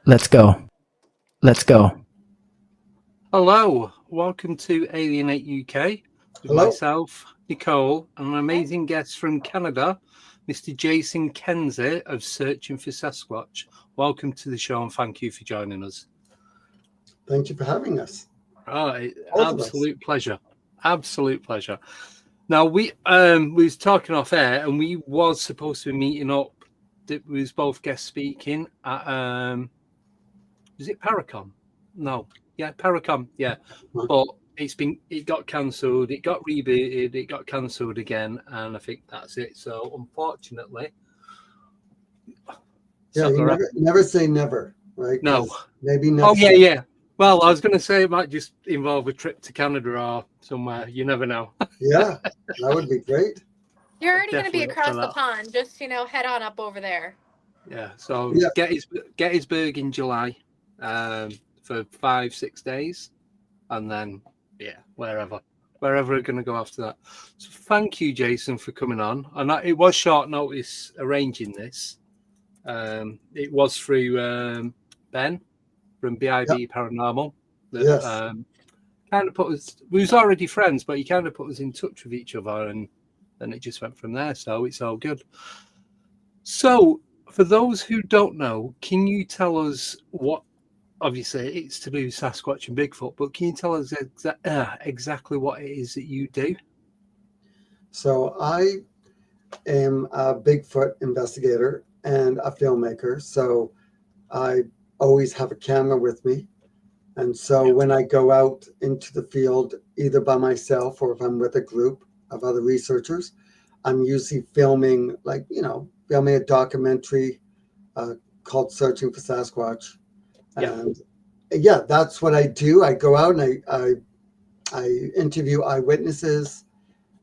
Let's go. Let's go. Hello, welcome to Alienate UK with myself, Nicole, and an amazing guest from Canada, Mr. Jason Kenzie of Searching for Sasquatch. Welcome to the show and thank you for joining us. Thank you for having us. Absolute pleasure. Absolute pleasure. Now we was talking off air and we was supposed to be meeting up. It was both guest speaking at was it Paracon? No. Yeah, Paracon, yeah. But it got cancelled, it got rebooted, it got cancelled again, and I think that's it. So unfortunately. Yeah, you never say never, right? No. Maybe next. Oh yeah. Well, I was going to say it might just involve a trip to Canada or somewhere. You never know. Yeah, that would be great. You're already going to be across the pond. Just, head on up over there. Yeah, so Gettysburg in July for 5-6 days. And then, wherever we're going to go after that. So thank you, Jason, for coming on. And it was short notice arranging this. It was through Ben from BIB Paranormal. That, kind of put us, we was already friends, but he kind of put us in touch with each other, and then it just went from there. So it's all good. So for those who don't know, can you tell us what? Obviously, it's to do with Sasquatch and Bigfoot, but can you tell us exactly what it is that you do? So I am a Bigfoot investigator and a filmmaker. So I always have a camera with me. And so when I go out into the field, either by myself or if I'm with a group of other researchers, I'm usually filming, filming a documentary called Searching for Sasquatch. And that's what I do. I go out and I interview eyewitnesses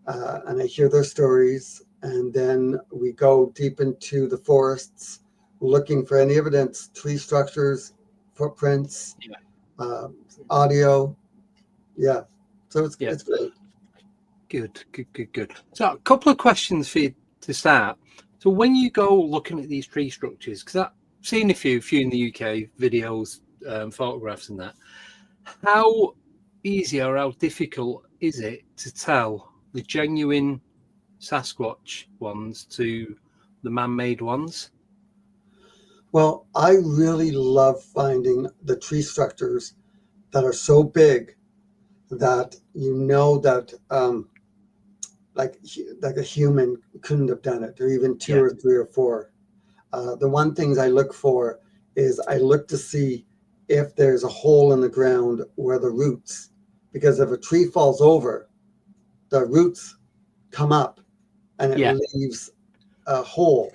and I hear their stories. And then we go deep into the forests looking for any evidence, tree structures, footprints, audio. Yeah. So it's great. Good. So a couple of questions for you to start. So when you go looking at these tree structures, because I've seen a few in the UK videos, photographs and that, how easy or how difficult is it to tell the genuine Sasquatch ones to the man-made ones? Well, I really love finding the tree structures that are so big that that like a human couldn't have done it, or even two or three or four. The one things I look for is I look to see if there's a hole in the ground where the roots, because if a tree falls over, the roots come up and it leaves a hole.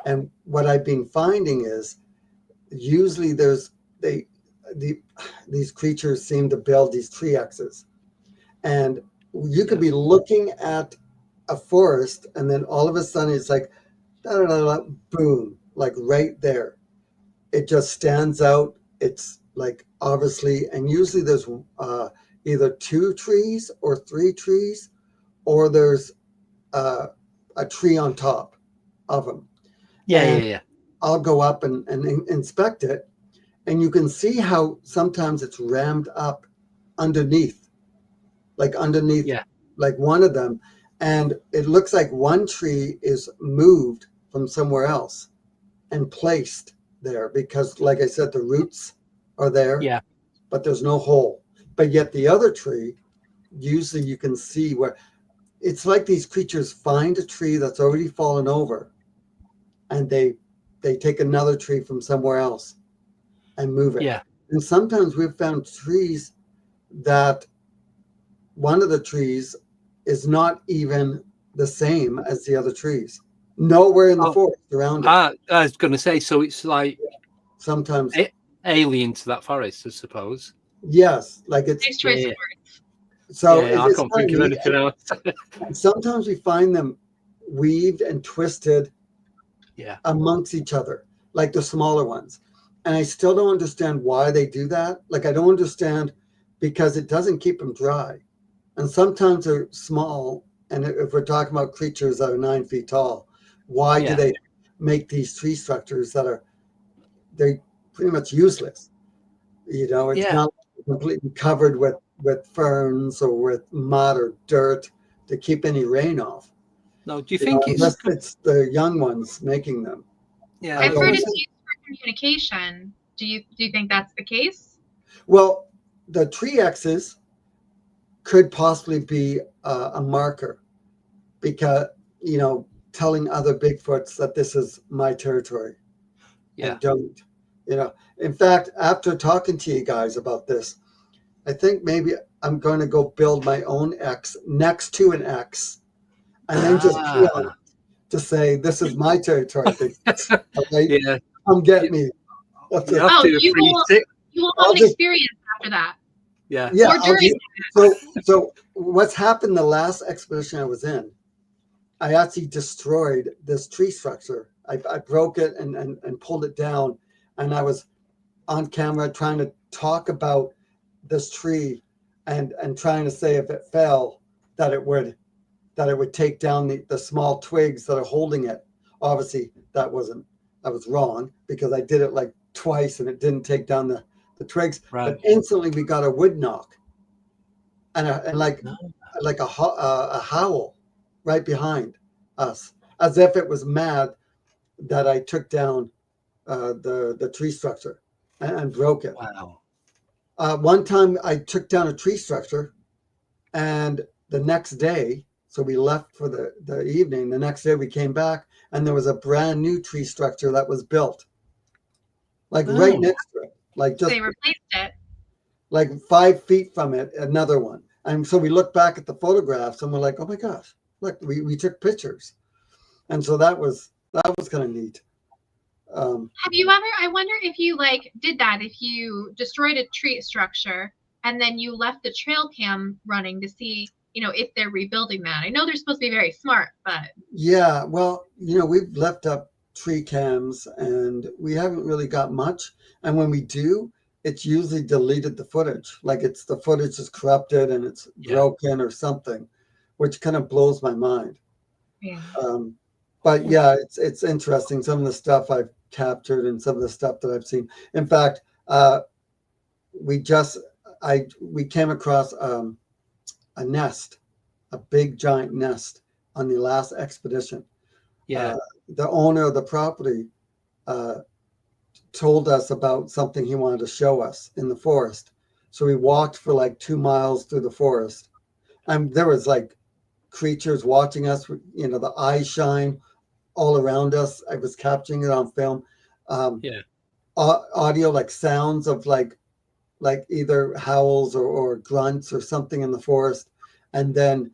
And what I've been finding is usually these creatures seem to build these tree X's. And you could be looking at a forest and then all of a sudden it's like, boom, like right there. It just stands out. It's like obviously, and usually there's either 2 trees or 3 trees, or there's a tree on top of them. Yeah. I'll go up and inspect it, and you can see how sometimes it's rammed up underneath, like one of them. And it looks like one tree is moved from somewhere else and placed there because, like I said, the roots are there, but there's no hole. But yet the other tree, usually you can see where it's like these creatures find a tree that's already fallen over and they take another tree from somewhere else and move it. Yeah. And sometimes we've found trees that one of the trees is not even the same as the other trees. Nowhere in the forest around it. I was going to say, so it's like sometimes alien to that forest, I suppose. Yes, like it's. So I can't think of anything else. Sometimes we find them weaved and twisted amongst each other, like the smaller ones. And I still don't understand why they do that. Like, I don't understand, because it doesn't keep them dry. And sometimes they're small. And if we're talking about creatures that are 9 feet tall, why do they make these tree structures that are, pretty much useless. You know, it's not completely covered with ferns or with mud or dirt to keep any rain off. No, do you think it's the young ones making them? Yeah, I've heard it's used for communication. Do you think that's the case? Well, the tree X's could possibly be a marker, because, you know, telling other Bigfoots that this is my territory. And don't, you know. In fact, after talking to you guys about this, I think maybe I'm going to go build my own X next to an X, and then just to say this is my territory. Okay? Come get me. You will have an experience after that. Yeah. Or during so what's happened the last expedition I was in, I actually destroyed this tree structure. I broke it and pulled it down, and I was on camera trying to talk about this tree and trying to say if it fell that it would take down the small twigs that are holding it. Obviously I was wrong, because I did it like twice and it didn't take down the twigs. But instantly we got a wood knock and a howl right behind us, as if it was mad that I took down the tree structure and broke it. Wow. One time I took down a tree structure, and the next day, so we left for the evening, the next day we came back and there was a brand new tree structure that was built, like right next to it. Like just they replaced it. Like 5 feet from it, another one. And so we look back at the photographs and we're like, oh my gosh, look, we took pictures. And so that was kind of neat. Have you ever, I wonder if you did that, if you destroyed a tree structure and then you left the trail cam running to see, if they're rebuilding that. I know they're supposed to be very smart, but. Yeah, well, we've left up tree cams and we haven't really got much. And when we do, it's usually deleted the footage. Like the footage is corrupted and it's broken or something, which kind of blows my mind. Yeah. But yeah, it's interesting. Some of the stuff I've captured and some of the stuff that I've seen. In fact, we came across a nest, a big giant nest on the last expedition. Yeah. The owner of the property told us about something he wanted to show us in the forest. So we walked for like 2 miles through the forest, and there was like creatures watching us, the eyes shine all around us. I was capturing it on film. Audio, like sounds of like either howls or grunts or something in the forest. And then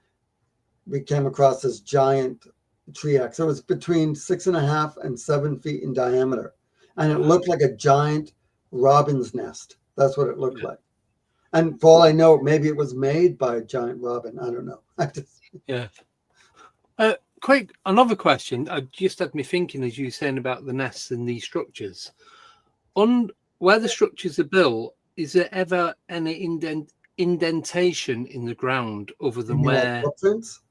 we came across this giant tree axe. It was between 6.5 and 7 feet in diameter. And it looked like a giant robin's nest. That's what it looked like. And for all I know, maybe it was made by a giant robin. I don't know. Quick, another question. I just had me thinking as you were saying about the nests and these structures. On where the structures are built, is there ever any indentation in the ground other than where? Footprints?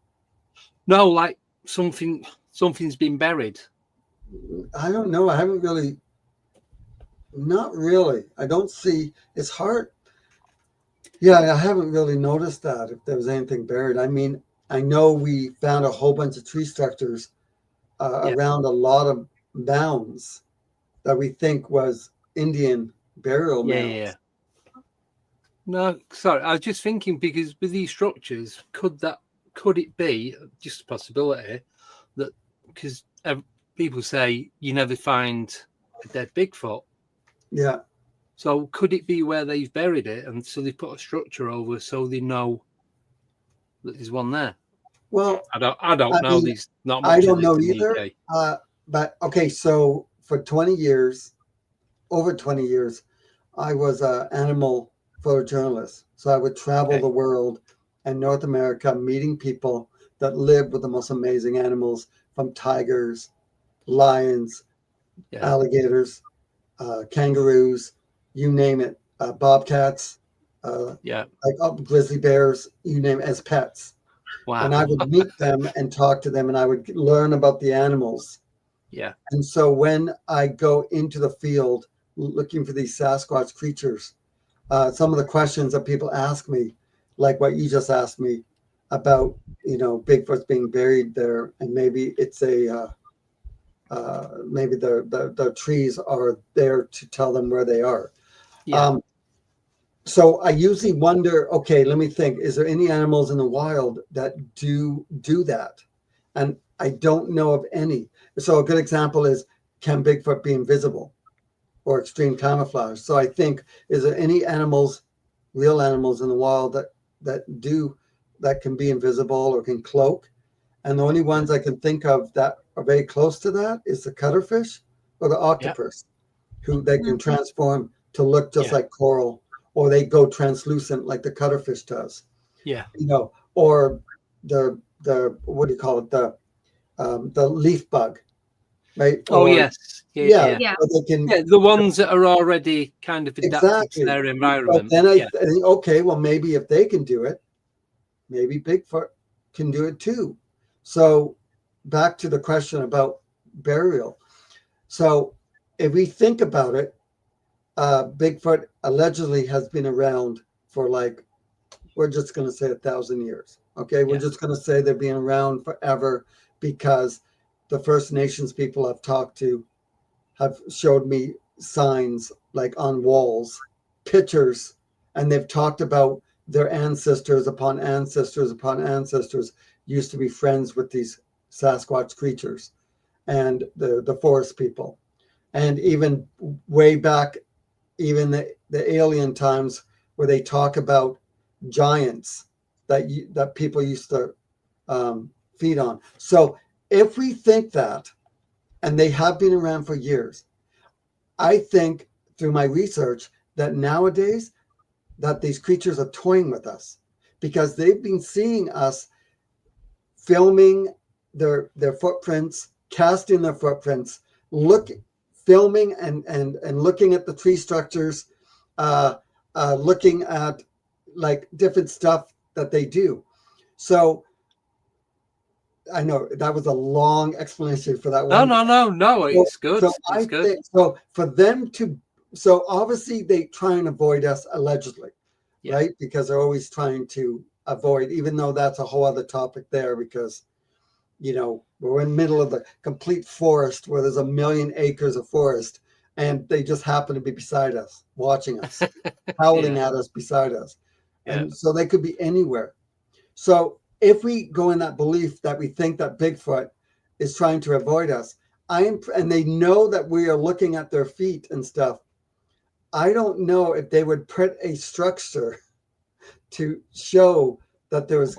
No, like something's been buried. I don't know. I haven't really. Not really. I don't see. It's hard. Yeah, I haven't really noticed that if there was anything buried. I mean, I know we found a whole bunch of tree structures around a lot of mounds that we think was Indian burial mounds. Yeah. No, sorry. I was just thinking, because with these structures, could it be just a possibility that, because people say you never find a dead Bigfoot. Yeah. So could it be where they've buried it, and so they put a structure over so they know that there's one there? Well, I don't know. There's not much. I don't know either. But okay, so for over 20 years, I was an animal photojournalist. So I would travel the world and North America, meeting people that live with the most amazing animals, from tigers, lions, alligators, kangaroos, you name it, bobcats, grizzly bears, you name it, as pets. Wow. And I would meet them and talk to them, and I would learn about the animals. Yeah. And so when I go into the field looking for these Sasquatch creatures. Some of the questions that people ask me, like what you just asked me about, Bigfoot's being buried there, and maybe it's maybe the trees are there to tell them where they are. Yeah. So I usually wonder, okay, let me think, is there any animals in the wild that do that? And I don't know of any. So a good example is, can Bigfoot be invisible or extreme camouflage? So I think, is there any animals, real animals in the wild that can be invisible or can cloak? And the only ones I can think of that are very close to that is the cuttlefish or the octopus, who they can transform to look just like coral, or they go translucent like the cuttlefish does. Yeah. Or the what do you call it? The leaf bug, right? Oh, yes. Yeah. They can, the ones that are already kind of adapted to their environment. But then I think, okay, well, maybe if they can do it, maybe Bigfoot can do it too. So back to the question about burial. So if we think about it, Bigfoot allegedly has been around for, like, we're just going to say 1,000 years. Okay, we're just going to say they've been around forever, because the First Nations people I've talked to have showed me signs, like on walls, pictures, and they've talked about their ancestors upon ancestors upon ancestors used to be friends with these Sasquatch creatures and the forest people. And even way back, even the alien times, where they talk about giants that people used to feed on. So if we think that, and they have been around for years, I think through my research that nowadays that these creatures are toying with us, because they've been seeing us filming their footprints, casting their footprints, filming and looking at the tree structures, looking at like different stuff that they do. So I know that was a long explanation for that one. No, it's good. So it's good. Think, so for them to, so obviously they try and avoid us allegedly, right? Because they're always trying to avoid, even though that's a whole other topic there, because, we're in the middle of the complete forest where there's 1 million acres of forest, and they just happen to be beside us, watching us, howling at us beside us. And so they could be anywhere. So if we go in that belief that we think that Bigfoot is trying to avoid us, and they know that we are looking at their feet and stuff, I don't know if they would put a structure to show that there's,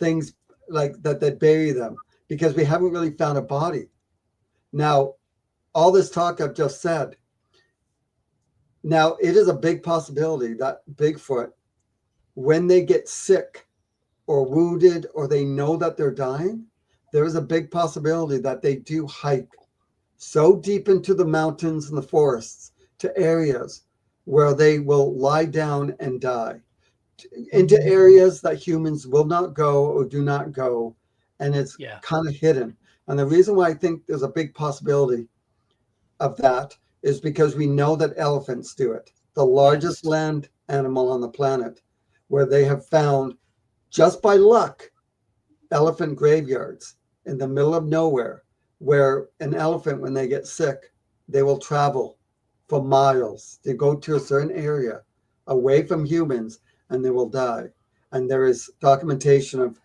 things like that bury them, because we haven't really found a body. Now, all this talk I've just said, now it is a big possibility that Bigfoot, when they get sick or wounded, or they know that they're dying, there is a big possibility that they do hike so deep into the mountains and the forests to areas where they will lie down and die, into areas that humans will not go or do not go. And it's kind of hidden. And the reason why I think there's a big possibility of that is because we know that elephants do it, the largest land animal on the planet, where they have found, just by luck, elephant graveyards in the middle of nowhere, where an elephant, when they get sick, they will travel for miles. They go to a certain area away from humans, and they will die. And there is documentation of,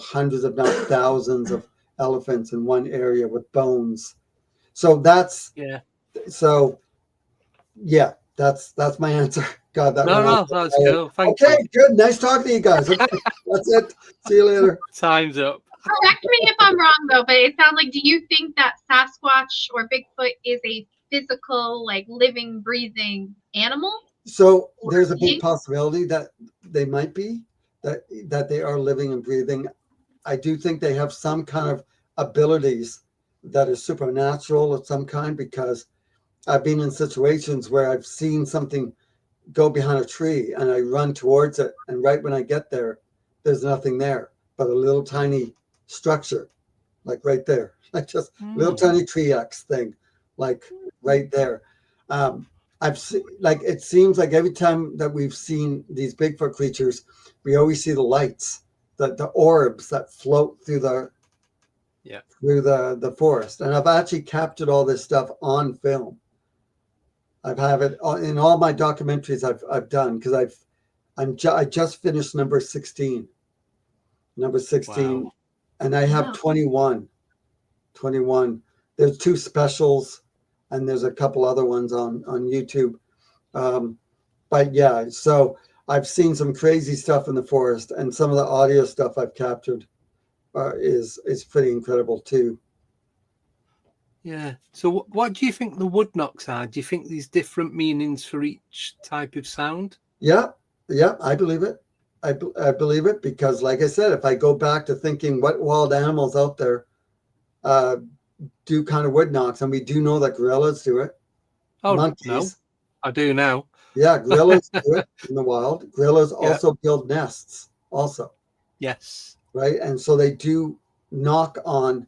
hundreds, if not thousands, of elephants in one area with bones. So that's that's my answer. God, that that's cool. Thank you. Okay, good. Nice talking to you guys. Okay, that's it. See you later. Time's up. Correct me if I'm wrong, though, but it sounds like, do you think that Sasquatch or Bigfoot is a physical, like, living, breathing animal? So there's a big possibility that they might be, that they are living and breathing. I do think they have some kind of abilities that is supernatural of some kind, because I've been in situations where I've seen something go behind a tree and I run towards it, and right when I get there, there's nothing there but a little tiny structure, like right there, like just little tiny tree X thing, like right there. I've seen, like, it seems like every time that we've seen these Bigfoot creatures, we always see the lights, the orbs that float through the forest. And I've actually captured all this stuff on film. I've have it in all my documentaries I've done, because I just finished number 16. Wow. And I have 21. There's 2 specials, and there's a couple other ones on YouTube. But yeah, so I've seen some crazy stuff in the forest, and some of the audio stuff I've captured is pretty incredible too. Yeah. So what do you think the wood knocks are? Do you think there's different meanings for each type of sound? Yeah, I believe it. I believe it because, like I said, if I go back to thinking what wild animals out there do kind of wood knocks, and we do know that gorillas do it. Oh, monkeys. No, I do now. Yeah, gorillas do it in the wild. Gorillas also build nests also. Yes. Right? And so they do knock on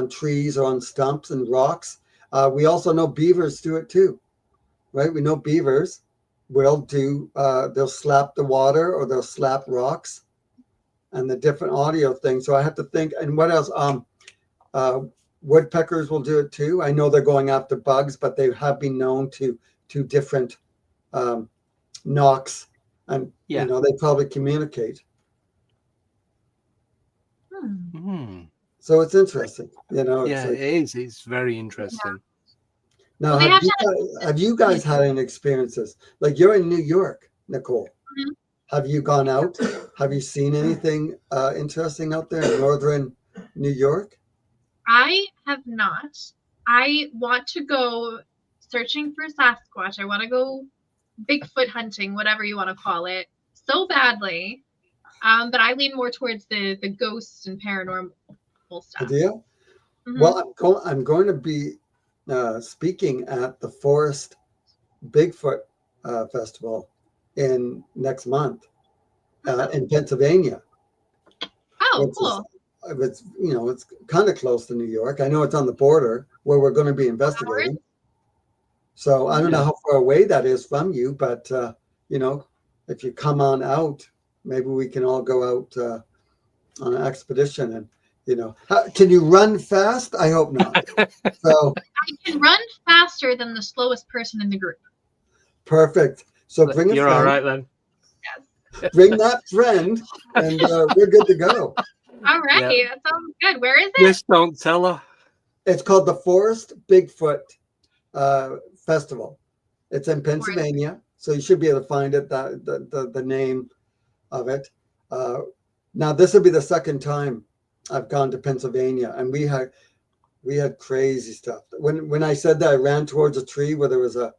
trees or on stumps and rocks. We also know beavers do it too. Right? We know beavers will do, they'll slap the water or they'll slap rocks, and the different audio things. So I have to think, and what else? Woodpeckers will do it too. I know they're going after bugs, but they have been known to different knocks, and you know, they probably communicate. So it's interesting, you know. Yeah, like, it is. It's very interesting. Now, have you guys had any experiences? Like, you're in New York, Nicole. Mm-hmm. Have you gone out? Have you seen anything interesting out there in northern New York? I have not. I want to go searching for Sasquatch. I want to go Bigfoot hunting, whatever you want to call it, so badly. But I lean more towards the ghosts and paranormal stuff. Do you? Mm-hmm. Well, I'm going to be speaking at the Forest Bigfoot Festival in next month in Pennsylvania. Oh, cool. It's, you know, it's kind of close to New York. I know it's on the border where we're going to be investigating. So I don't know how far away that is from you, but you know, if you come on out, maybe we can all go out on an expedition. And you know, can you run fast? I hope not. So I can run faster than the slowest person in the group. Perfect. So bring a friend. You're all right then. Yes. Bring that friend, and we're good to go. All right, that sounds good. Where is it? Just don't tell her. It's called the Forest Bigfoot Festival. It's in Pennsylvania, so you should be able to find it. The name of it. Now this will be the second time I've gone to Pennsylvania, and we had crazy stuff. When I said that, I ran towards a tree where there was a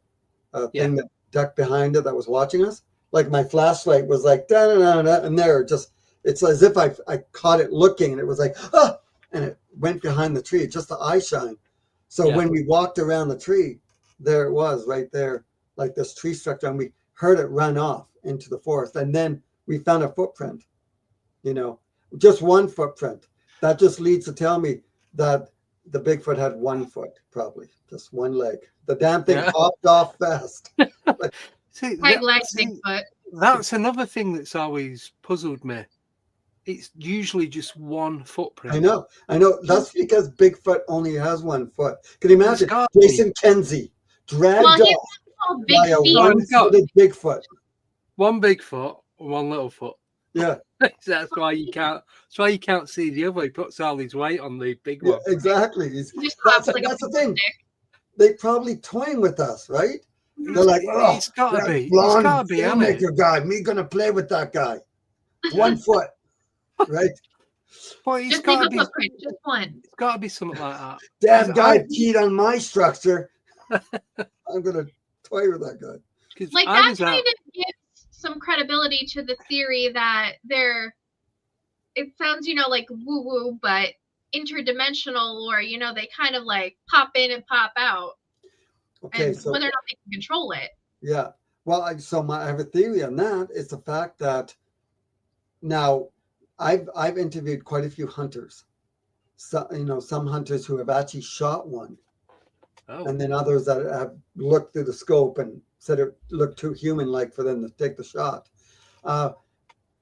thing that ducked behind it that was watching us. Like my flashlight was like da da da da, and there just. It's as if I caught it looking, and it was like, and it went behind the tree, just the eye shine. So when we walked around the tree, there it was right there, like this tree structure, and we heard it run off into the forest. And then we found a footprint, you know, just one footprint. That just leads to tell me that the Bigfoot had 1 foot, probably, just one leg. The damn thing hopped off fast. See, Bigfoot. That's another thing that's always puzzled me. It's usually just one footprint. I know. That's because Bigfoot only has 1 foot. Can you imagine Jason Kenzie dragged off by a one-footed Bigfoot? One big foot, one little foot. Yeah. That's why you can't. That's why you can't see the other. He puts all his weight on the big one. Yeah, exactly. That's the thing. They probably toying with us, right? They're like, oh, it's gotta be. It's blonde gotta be, filmmaker guy. Me gonna play with that guy. 1 foot. Right, but it's just got to be just one. It's got to be something like that. Damn guy peed on my structure. I'm gonna toy with that guy. Like that kind of gives some credibility to the theory that they're. It sounds, you know, like woo woo, but interdimensional, or you know, they kind of like pop in and pop out. Okay, and so whether or not they can control it. Yeah, well, I have a theory on that. It's the fact that now. I've interviewed quite a few hunters, so, you know, some hunters who have actually shot one, Oh. And then others that have looked through the scope and said it looked too human-like for them to take the shot.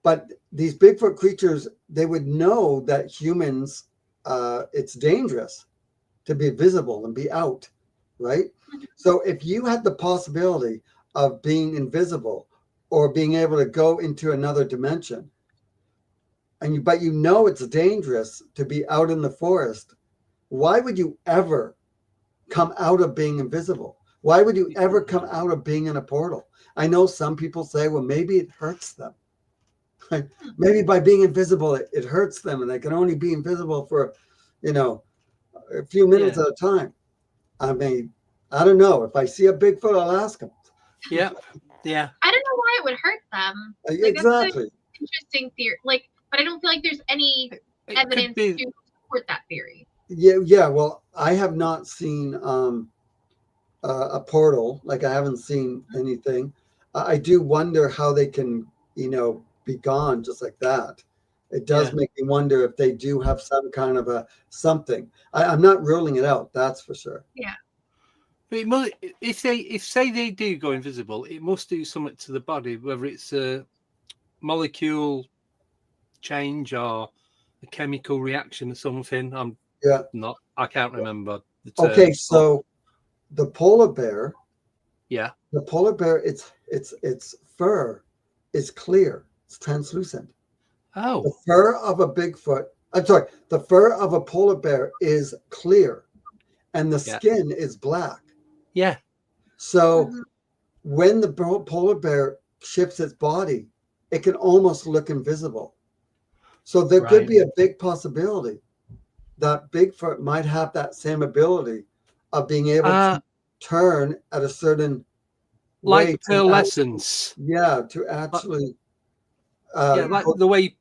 But these Bigfoot creatures, they would know that humans, it's dangerous to be visible and be out, right? So if you had the possibility of being invisible or being able to go into another dimension, but you know it's dangerous to be out in the forest, why would you ever come out of being invisible? Why would you ever come out of being in a portal? I know some people say, well, maybe it hurts them. Right? Maybe by being invisible, it hurts them and they can only be invisible for, a few minutes at a time. I mean, I don't know. If I see a Bigfoot, I'll ask him. Yeah. Yeah. I don't know why it would hurt them. Exactly. That's an interesting theory. But I don't feel like there's any evidence to support that theory. Yeah. Well, I have not seen a portal. Like I haven't seen anything. I do wonder how they can, be gone just like that. It does make me wonder if they do have some kind of something. I'm not ruling it out. That's for sure. Yeah. But it must, if say they do go invisible, it must do something to the body, whether it's a molecule change or a chemical reaction or something. I can't remember the term. Okay, so the polar bear. Yeah. The polar bear, its fur is clear. It's translucent. Oh. The fur of a Bigfoot, the fur of a polar bear is clear and the skin is black. Yeah. So when the polar bear shifts its body, it can almost look invisible. So there could be a big possibility that Bigfoot might have that same ability of being able to turn at a certain way. Like pearlescence. To actually... like the way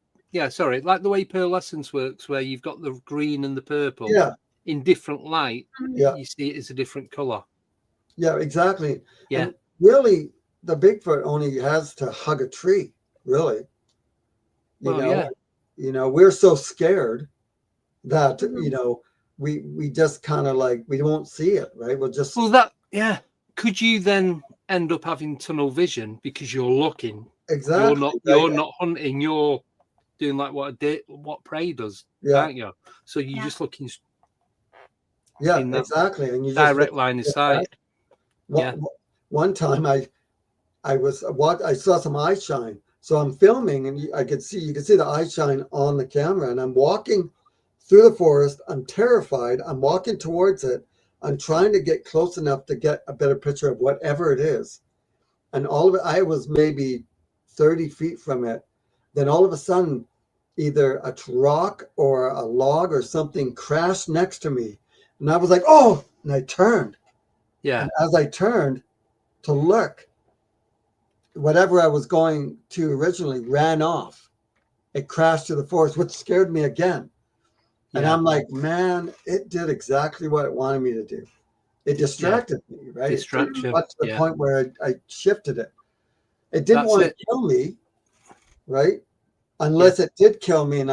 pearlescence works, where you've got the green and the purple in different light. You see it as a different color. Yeah, exactly. Yeah. And really, the Bigfoot only has to hug a tree. Really, we're so scared that we just kind of we won't see it, right? We'll just Could you then end up having tunnel vision because you're looking? Exactly. You're not hunting. You're doing like what prey does, aren't you? So you're just looking. Yeah, exactly. And you direct line of sight. One time I saw some eye shine. So I'm filming and you can see the eye shine on the camera, and I'm walking through the forest. I'm terrified. I'm walking towards it. I'm trying to get close enough to get a better picture of whatever it is. And all of it, I was maybe 30 feet from it. Then all of a sudden, either a rock or a log or something crashed next to me. And I was like, oh, and I turned. Yeah. And as I turned to look, whatever I was going to originally ran off. It crashed to the forest, which scared me again. And I'm like, man, it did exactly what it wanted me to do. It distracted me, right? Distraction. Up to the point where I shifted it. It didn't want to kill me, right? Unless it did kill me, and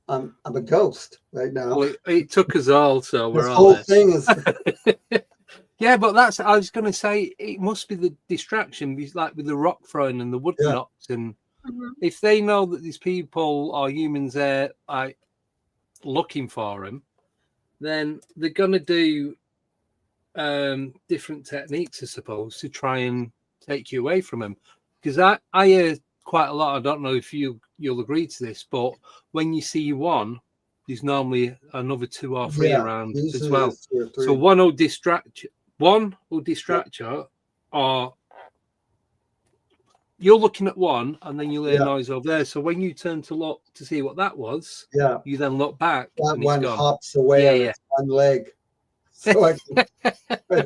I'm a ghost right now. Well, it took us all, so we're this all whole thing is. Yeah, but I was going to say it must be the distraction, like with the rock throwing and the wood knocks, and if they know that these people or humans there like looking for them, then they're going to do different techniques, I suppose, to try and take you away from them. Because I hear quite a lot. I don't know if you'll agree to this, but when you see one, there's normally another 2 or 3 around as well. So one will distract you. One will distract you, or you're looking at one and then you hear noise over there. So when you turn to look to see what that was, you then look back. That one hops away on one leg. So I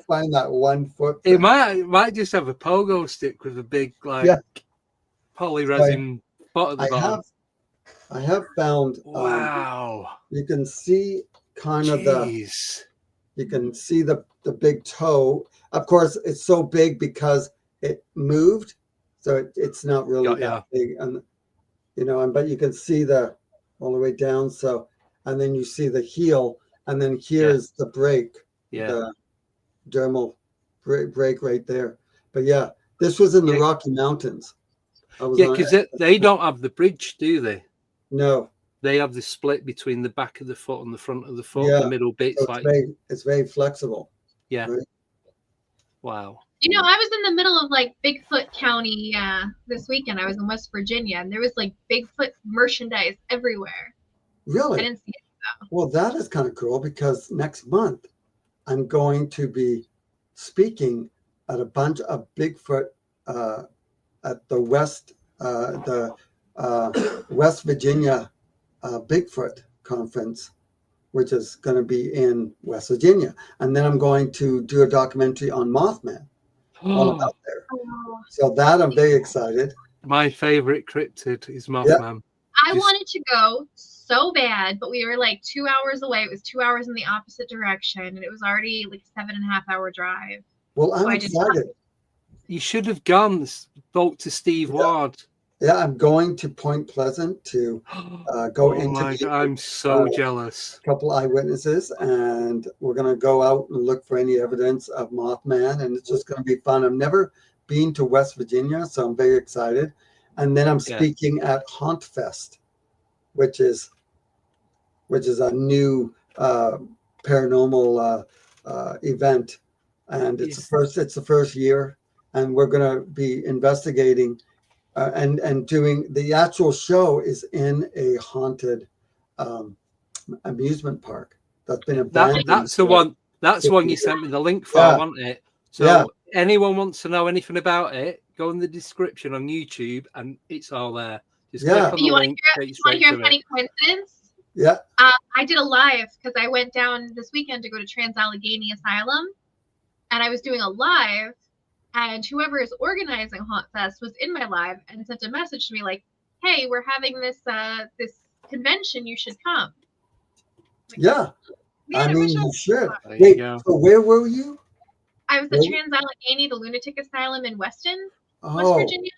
find that 1 foot. It might just have a pogo stick with a big polyresin spot at the bottom. I have found. Wow. You can see kind of you can see the big toe. Of course, it's so big because it moved, so it's not really that big, and but you can see all the way down. So, and then you see the heel, and then here's the break. dermal break right there. But yeah, this was in the Rocky Mountains. Because they don't have the bridge, do they? No. They have the split between the back of the foot and the front of the foot. The middle bit's so it's very flexible. Yeah. Right? Wow. You know, I was in the middle of like Bigfoot County this weekend. I was in West Virginia, and there was like Bigfoot merchandise everywhere. Really? I didn't see it though. Well, that is kind of cool because next month I'm going to be speaking at a bunch of Bigfoot at the West Virginia Bigfoot conference, which is going to be in West Virginia, and then I'm going to do a documentary on Mothman. All about there. So that I'm very excited. My favorite cryptid is Mothman. I wanted to go so bad, but we were like 2 hours away. It was 2 hours in the opposite direction, and it was already like 7.5-hour drive. Well, I'm excited. You should have gone. Spoke to Steve Ward. Yeah, I'm going to Point Pleasant to go into. I'm so jealous. A couple eyewitnesses, and we're going to go out and look for any evidence of Mothman, and it's just going to be fun. I've never been to West Virginia, so I'm very excited. And then I'm speaking at Haunt Fest, which is a new paranormal event, and it's the first year, and we're going to be investigating. And doing the actual show is in a haunted amusement park that's been abandoned. That's the one. That's the one you sent me the link for, wasn't it? So anyone wants to know anything about it, go in the description on YouTube, and it's all there. Just click on the link. You want to hear a funny coincidence? Yeah. I did a live because I went down this weekend to go to Trans-Allegheny Asylum, and I was doing a live. And whoever is organizing Haunt Fest was in my live and sent a message to me like, "Hey, we're having this this convention. You should come." Like, I mean, you should. Wait, so where were you? I was at Trans-Allegheny, the lunatic asylum in Weston, West Virginia.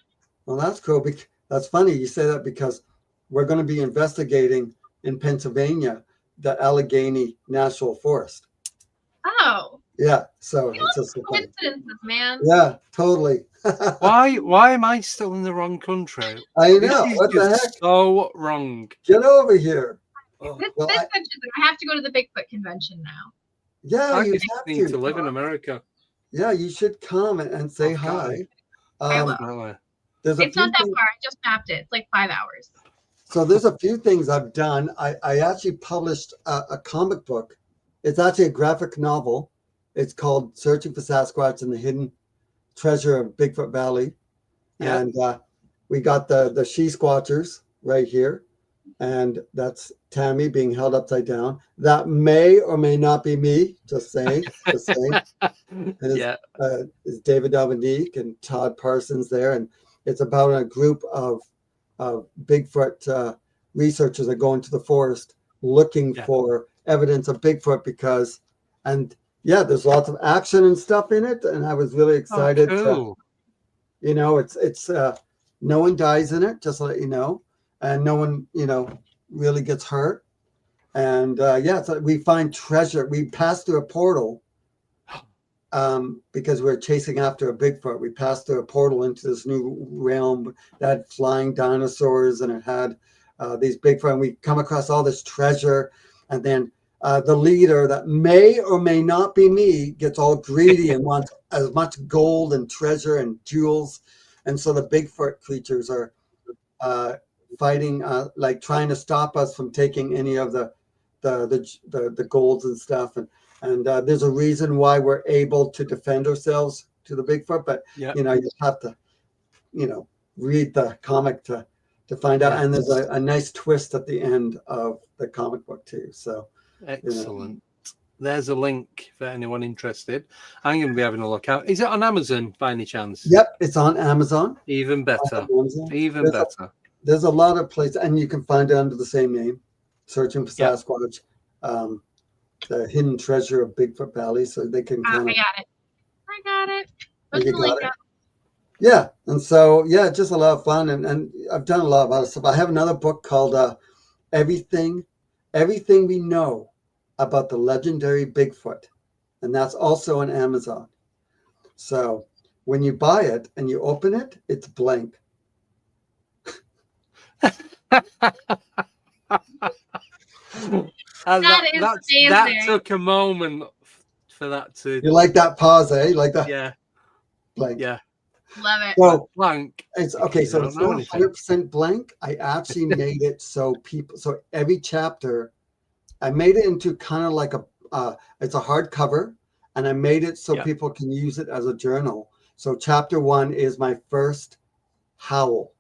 Well, that's cool. That's funny you say that because we're going to be investigating in Pennsylvania the Allegheny National Forest. Oh. Yeah, so it's just coincidences, man. Yeah, totally. Why am I still in the wrong country? I know. What the heck? So wrong. Get over here. I have to go to the Bigfoot convention now. Yeah, I just need to live in America. Yeah, you should come and say hi. I will. It's not that far. I just mapped it. It's like 5 hours. So there's a few things I've done. I actually published a comic book. It's actually a graphic novel. It's called Searching for Sasquatch and the Hidden Treasure of Bigfoot Valley. Yeah. And we got the she-squatchers right here. And that's Tammy being held upside down. That may or may not be me, just saying. And it's David Dominique and Todd Parsons there. And it's about a group of Bigfoot researchers that go into the forest looking for evidence of Bigfoot there's lots of action and stuff in it, and I was really excited. Cool. It's no one dies in it, just to let you know, and no one really gets hurt. And so we find treasure. We passed through a portal because we're chasing after a Bigfoot. We passed through a portal into this new realm that had flying dinosaurs, and it had these Bigfoot. And we come across all this treasure, and then the leader that may or may not be me gets all greedy and wants as much gold and treasure and jewels. And so the Bigfoot creatures are fighting, like trying to stop us from taking any of the golds and stuff. And there's a reason why we're able to defend ourselves to the Bigfoot. But, you have to, read the comic to find out. And there's a nice twist at the end of the comic book too. So. Excellent. There's a link for anyone interested. I'm going to be having a look out. Is it on Amazon by any chance? Yep, it's on Amazon. Even better. There's a lot of places, and you can find it under the same name, Searching for Sasquatch, the Hidden Treasure of Bigfoot Valley. So they can kind of. I got it. Yeah, and so just a lot of fun, and I've done a lot of other stuff. I have another book called Everything We Know About the Legendary Bigfoot, and that's also on Amazon. So when you buy it and you open it, it's blank. That took a moment for that to. You like that pause, eh? Like that? Yeah. Blank. Yeah. Love it. So blank. It's okay. So it's not 100% blank. I actually made it so every chapter, I made it into kind of like it's a hardcover, and I made it so people can use it as a journal. So chapter 1 is my first howl.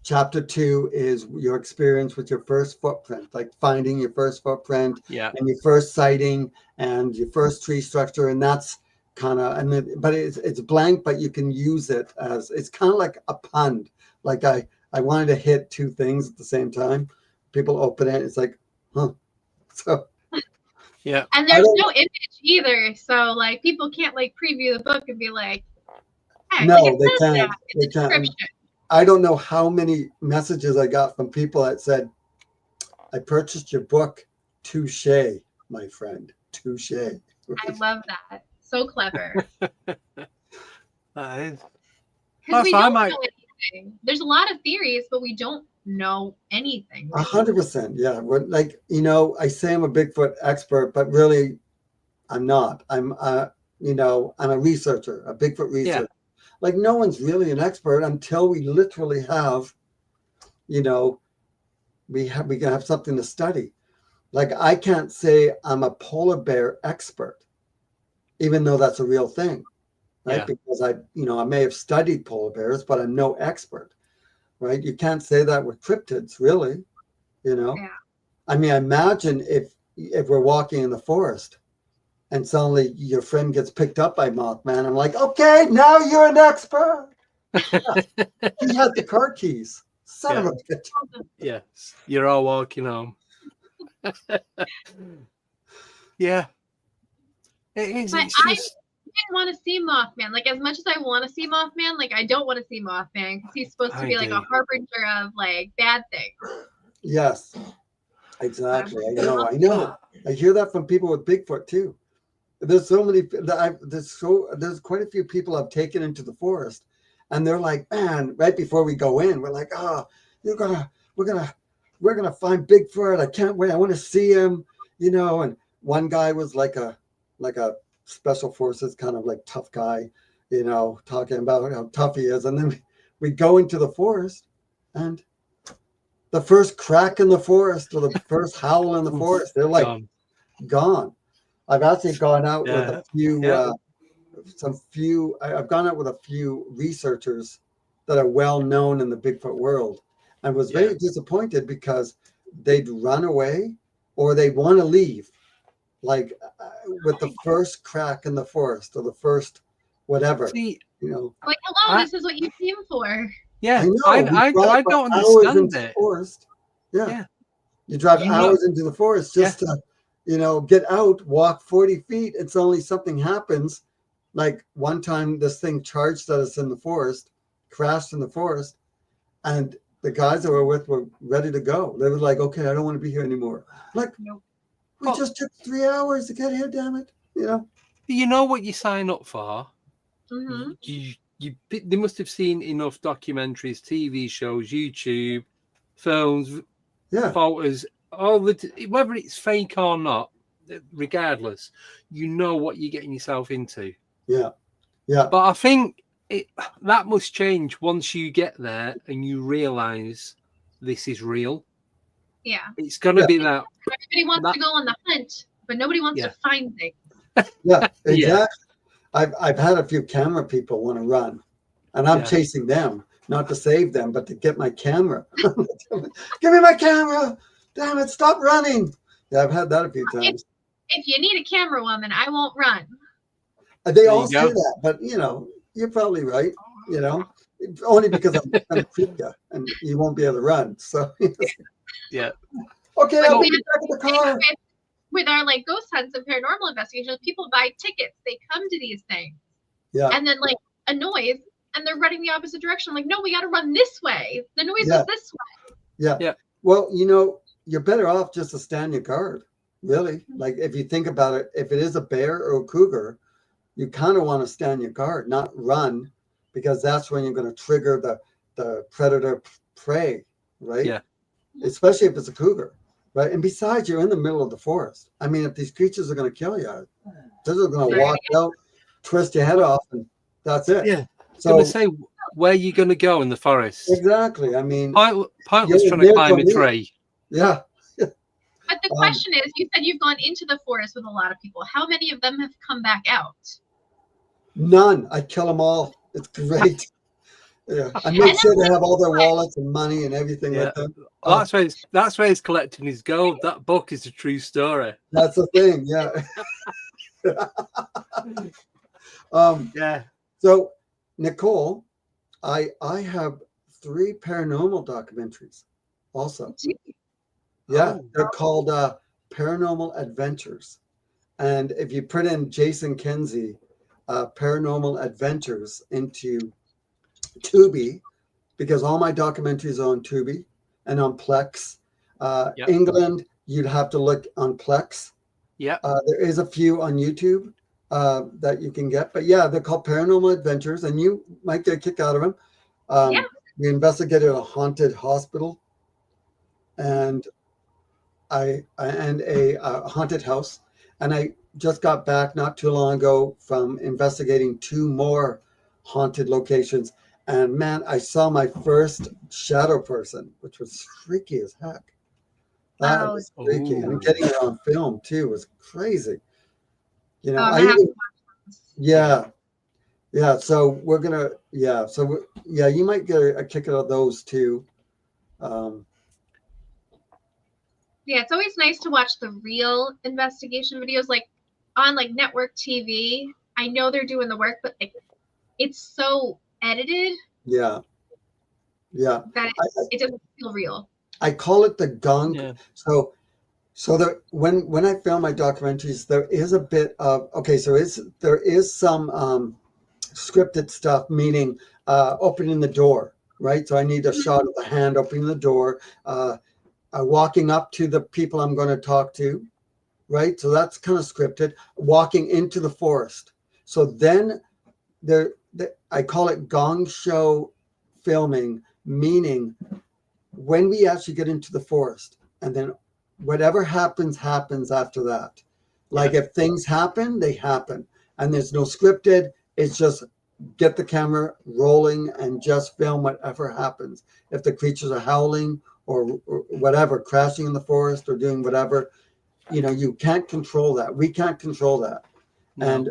Chapter 2 is your experience with your first footprint, like finding your first footprint and your first sighting and your first tree structure. And that's kind of, but it's blank, but you can use it as, it's kind of like a pun. Like I wanted to hit two things at the same time. People open it, it's like, huh. So. Yeah. And there's no image either. So like people can't like preview the book and be like, hey, no, like they can't. They can't. I don't know how many messages I got from people that said, I purchased your book. Touche, my friend. Touche. I love that. So clever. That is. Because we don't know anything. There's a lot of theories, but we don't know anything. 100%. Yeah. Like, I say I'm a Bigfoot expert, but really I'm not. I'm a researcher, a Bigfoot researcher. Yeah. Like no one's really an expert until we literally have, we can have something to study. Like I can't say I'm a polar bear expert, even though that's a real thing, right? Yeah. Because I may have studied polar bears, but I'm no expert, right? You can't say that with cryptids, really, Yeah. I mean, imagine if we're walking in the forest and suddenly your friend gets picked up by Mothman. I'm like, okay, now you're an expert. He had the car keys. Son of a bitch. Yes, you're all walking home. Yeah. I didn't want to see Mothman. Like, as much as I want to see Mothman, like, I don't want to see Mothman because he's supposed to be like a harbinger of like bad things. Yes, exactly. I know. I hear that from people with Bigfoot too. There's so many. There's quite a few people I've taken into the forest, and they're like, man. Right before we go in, we're like, we're gonna find Bigfoot. I can't wait. I want to see him. And one guy was like a special forces kind of like tough guy, talking about how tough he is, and then we go into the forest, and the first crack in the forest or the first howl in the forest, they're like gone. I've actually gone out with a few, I've gone out with a few researchers that are well known in the Bigfoot world, and was very disappointed because they'd run away or they want to leave, like with the first crack in the forest or the first whatever. See, like, hello, this is what you came for. Yeah, I don't understand it. Forest. Yeah, you drive hours into the forest just to. Get out, walk 40 feet. It's only something happens. Like one time this thing charged at us in the forest, crashed in the forest, and the guys that we're with were ready to go. They were like, okay, I don't want to be here anymore. Like, we just took 3 hours to get here, damn it. You know what you sign up for? Mm-hmm. They must have seen enough documentaries, TV shows, YouTube, films, photos, whether it's fake or not, regardless, you know what you're getting yourself into. Yeah. But I think that must change once you get there and you realize this is real. Yeah. It's gonna be that. Everybody wants to go on the hunt, but nobody wants to find things. Yeah, exactly. Yeah. I've had a few camera people want to run, and I'm chasing them, not to save them, but to get my camera. Give me my camera. Damn it, stop running. Yeah, I've had that a few times. If you need a camera woman, I won't run. They all say that, but you're probably right. Only because I'm going to creep you and you won't be able to run. So yeah. Okay, I'll be back in the car. With our like ghost hunts and paranormal investigations, people buy tickets. They come to these things. Yeah. And then like a noise and they're running the opposite direction. Like, no, we got to run this way. The noise is this way. Yeah. Well, you're better off just to stand your guard. really. Like if you think about it, if it is a bear or a cougar, you kind of want to stand your guard, not run, because that's when you're going to trigger the predator prey, right? Yeah. Especially if it's a cougar, right? And besides, you're in the middle of the forest. I mean, if these creatures are going to kill you, they're just going to walk out, twist your head off, and that's it. Yeah. So, I'm going to say, where are you going to go in the forest? exactly. I mean, Pointless trying to climb a tree. Yeah. But the question is, you said you've gone into the forest with a lot of people. How many of them have come back out? None. I kill them all. It's great. Yeah, I make sure they have all their wallets and money and everything with them. That's where he's collecting his gold. That book is a true story. That's the thing. Yeah. Yeah. So, Nicole, I have 3 paranormal documentaries also. Yeah, they're called Paranormal Adventures. And if you put in Jason Kenzie, Paranormal Adventures into Tubi, because all my documentaries are on Tubi and on Plex. England, you'd have to look on Plex. Yeah. There is a few on YouTube that you can get. But yeah, they're called Paranormal Adventures, and you might get a kick out of them. We investigated a haunted hospital and a haunted house. And I just got back not too long ago from investigating 2 more haunted locations. And man, I saw my first shadow person, which was freaky as heck. That was freaky. And getting it on film too was crazy. You know, yeah. So we're gonna, you might get a kick out of those too. Yeah, it's always nice to watch the real investigation videos, like on like network TV. I know they're doing the work, but like it's so edited. Yeah. That it doesn't feel real. I call it the gunk. Yeah. So when I film my documentaries, there is a bit of there is some scripted stuff, meaning opening the door, right? So I need a shot of the hand opening the door, walking up to the people I'm going to talk to, right? So that's kind of scripted. Walking into the forest. So then I call it gong show filming, meaning when we actually get into the forest, and then whatever happens after that. Like if things happen, they happen, and there's no scripted. It's just get the camera rolling and just film whatever happens. If the creatures are howling or whatever, crashing in the forest or doing whatever, you can't control that. We can't control that. No. And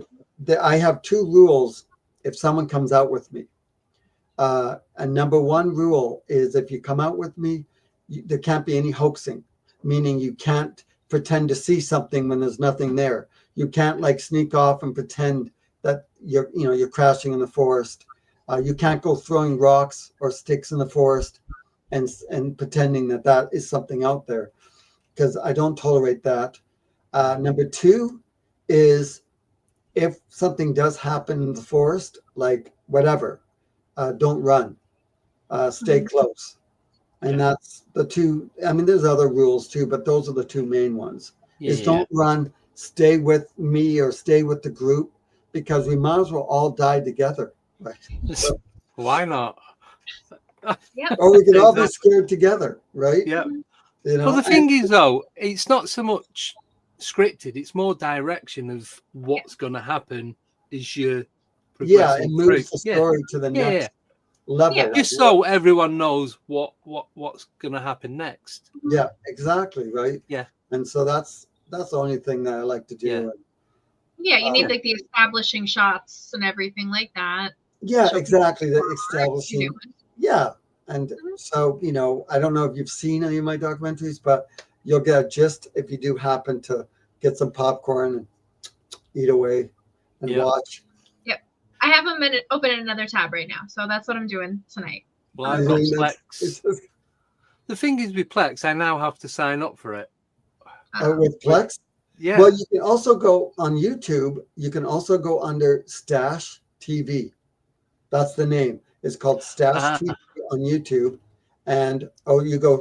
I have 2 rules if someone comes out with me. And number 1 rule is if you come out with me, there can't be any hoaxing, meaning you can't pretend to see something when there's nothing there. You can't like sneak off and pretend that you're crashing in the forest. You can't go throwing rocks or sticks in the forest and pretending that is something out there, because I don't tolerate that. Number 2 is if something does happen in the forest, like whatever, don't run, stay close. And that's the 2. I mean, there's other rules too, but those are the 2 main ones. Don't run, stay with me or stay with the group, because we might as well all die together. Right? So, why not? Or we can all be scared together, right? Yeah. Well, the thing is, though, it's not so much scripted; it's more direction of what's going to happen as you progress. It moves the story to the next level. Yeah, just so everyone knows what's going to happen next. Yeah, exactly, right? Yeah. And so that's the only thing that I like to do. Yeah, you need like the establishing shots and everything like that. Yeah, exactly. The establishing. Yeah. And so, I don't know if you've seen any of my documentaries, but you'll get a gist if you do happen to get some popcorn and eat away and watch. Yep. I have them open in another tab right now. So that's what I'm doing tonight. Well, I've got Plex. The thing is with Plex, I now have to sign up for it. With Plex? Yeah. Well, you can also go on YouTube. You can also go under Stash TV. That's the name. It's called Stash TV on YouTube. And you go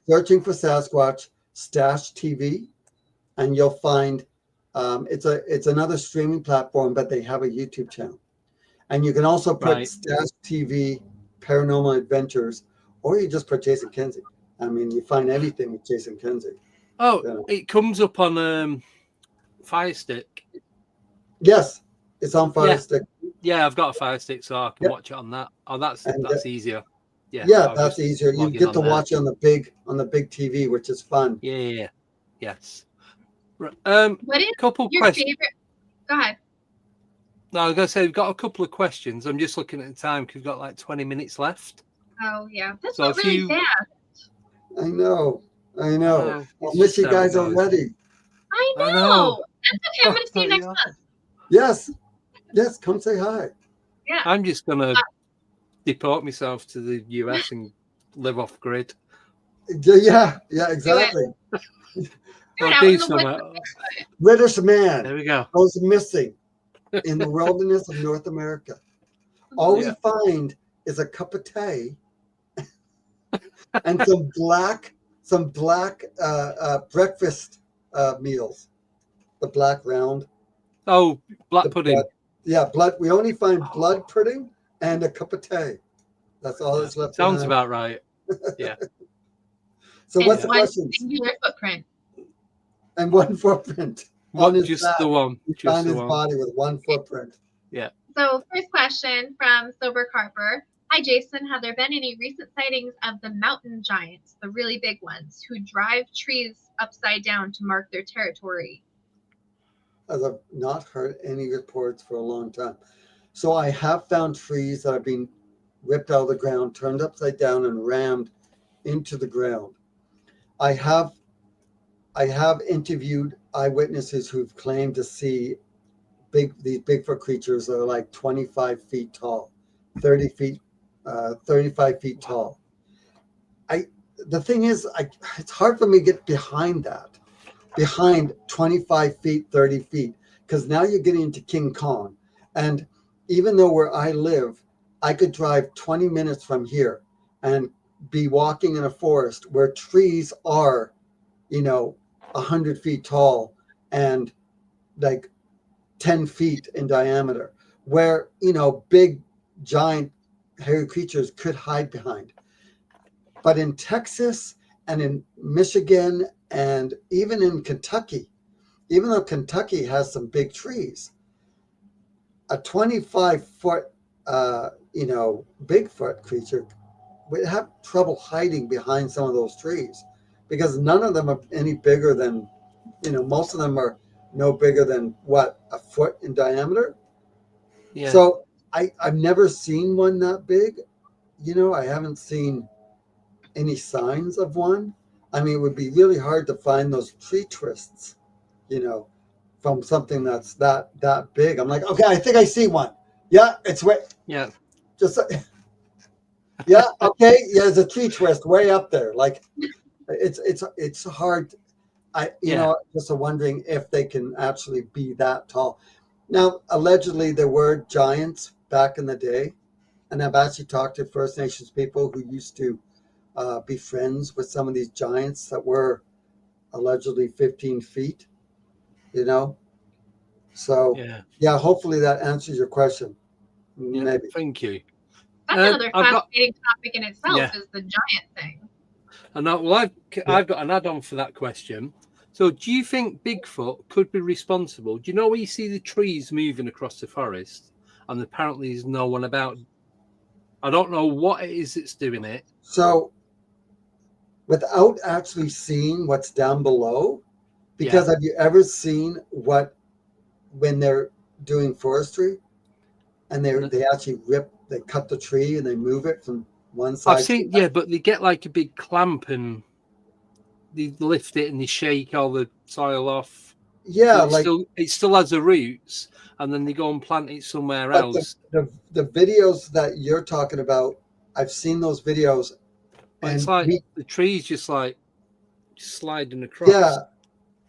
searching for Sasquatch, Stash TV, and you'll find it's another streaming platform, but they have a YouTube channel. And you can also put Stash TV Paranormal Adventures, or you just put Jason Kenzie. I mean, you find anything with Jason Kenzie. Oh, it comes up on Fire Stick. Yes, it's on Fire Stick. Yeah, I've got a Fire Stick, so I can watch it on that. Oh, that's easier. Yeah, that's easier. You get to watch it on the big TV, which is fun. Yeah. Yes. What is your favorite? Go ahead. No, I was going to say we've got a couple of questions. I'm just looking at the time because we've got like 20 minutes left. Oh yeah, that's not really fast. I know. I miss you guys already. I know. That's okay. I'm going to see you next month. Yes. Come say hi. Yeah. I'm just going to deport myself to the US and live off grid. Yeah, exactly. British man. There we go. Goes missing in the wilderness of North America. All we find is a cup of tea and some black breakfast meals. The black round. Oh, blood pudding. Blood. We only find blood pudding and a cup of tea. That's all that's left. Sounds about right. Yeah. So what's the question? Singular footprint. And one footprint. Just the one. On his body with one footprint. Yeah. So first question from Sober Carper. Hi, Jason. Have there been any recent sightings of the mountain giants, the really big ones, who drive trees upside down to mark their territory? I've not heard any reports for a long time. So I have found trees that have been ripped out of the ground, turned upside down, and rammed into the ground. I have interviewed eyewitnesses who've claimed to see these Bigfoot creatures that are like 25 feet tall, 35 feet tall. The thing is, it's hard for me to get behind 25 feet, 30 feet, because now you're getting into King Kong. And even though where I live, I could drive 20 minutes from here and be walking in a forest where trees are, 100 feet tall and like 10 feet in diameter, where, big, giant, hairy creatures could hide behind. But in Texas and in Michigan and even in Kentucky, even though Kentucky has some big trees, a 25-foot, Bigfoot creature would have trouble hiding behind some of those trees, because none of them are any bigger than, most of them are no bigger than a foot in diameter. Yeah. So I've never seen one that big. I haven't seen any signs of one. I mean, it would be really hard to find those tree twists, from something that's that big. I'm like, okay, I think I see one. Yeah, it's way. Yeah. Just. Yeah. Okay. Yeah, there's a tree twist way up there. Like, it's hard. Just wondering if they can actually be that tall. Now, allegedly, there were giants back in the day, and I've actually talked to First Nations people who used to be friends with some of these giants that were allegedly 15 feet. So hopefully that answers your question. Maybe. Thank you. That's another fascinating topic in itself, is the giant thing. And I've got an add-on for that question. So, do you think Bigfoot could be responsible? Do you know where you see the trees moving across the forest, and apparently there's no one about? I don't know what it is that's doing it. So, without actually seeing what's down below, because have you ever seen when they're doing forestry, and they actually they cut the tree and they move it from one side? I've seen, but they get like a big clamp and they lift it and they shake all the soil off. Yeah, so it still has the roots, and then they go and plant it somewhere else. The videos that you're talking about, I've seen those videos. And it's like the trees just sliding across. Yeah.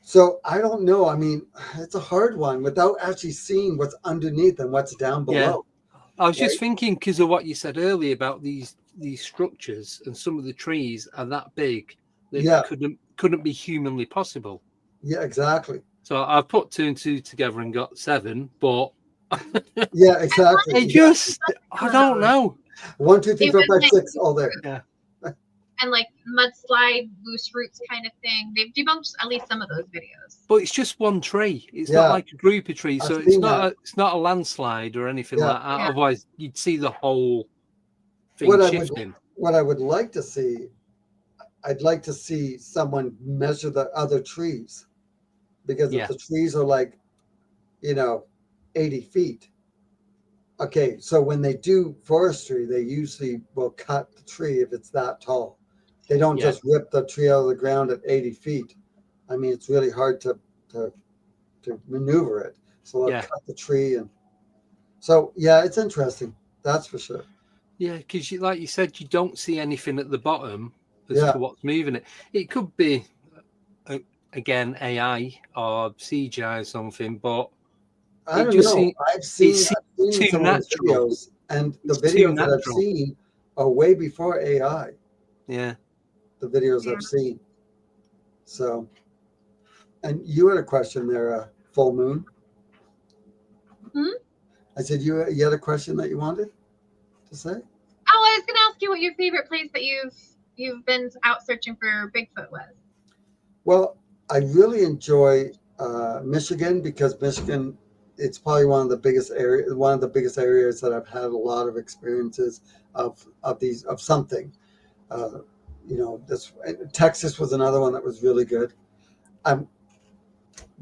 So I don't know. I mean, it's a hard one without actually seeing what's underneath and what's down below. Yeah. I was just thinking because of what you said earlier about these structures, and some of the trees are that big that couldn't be humanly possible. Yeah, exactly. So I've put 2 and 2 together and got 7, but yeah, exactly. It just, I don't know. 1, 2, 3, 4, 5, 6, all there. Yeah. And like mudslide, loose roots kind of thing. They've debunked at least some of those videos. But it's just one tree. It's not like a group of trees, so it's not a landslide or anything like that. Yeah. Otherwise, you'd see the whole thing shifting. What I would like to see, I'd like to see someone measure the other trees, because if the trees are like, 80 feet. Okay, so when they do forestry, they usually will cut the tree if it's that tall. They don't just rip the tree out of the ground at 80 feet. I mean, it's really hard to maneuver it. So they'll cut the tree. And so, it's interesting. That's for sure. Yeah, because like you said, you don't see anything at the bottom as to what's moving it. It could be, again, AI or CGI or something, but I don't know. I've seen some of the videos, and the videos that I've seen are way before AI. Yeah. The videos I've seen. So, and you had a question there, Full Moon. I said you had a question that you wanted to say? Oh, I was going to ask you what your favorite place that you've been out searching for Bigfoot was. Well, I really enjoy Michigan, because Michigan, it's probably one of the biggest areas that I've had a lot of experiences of something. Texas was another one that was really good.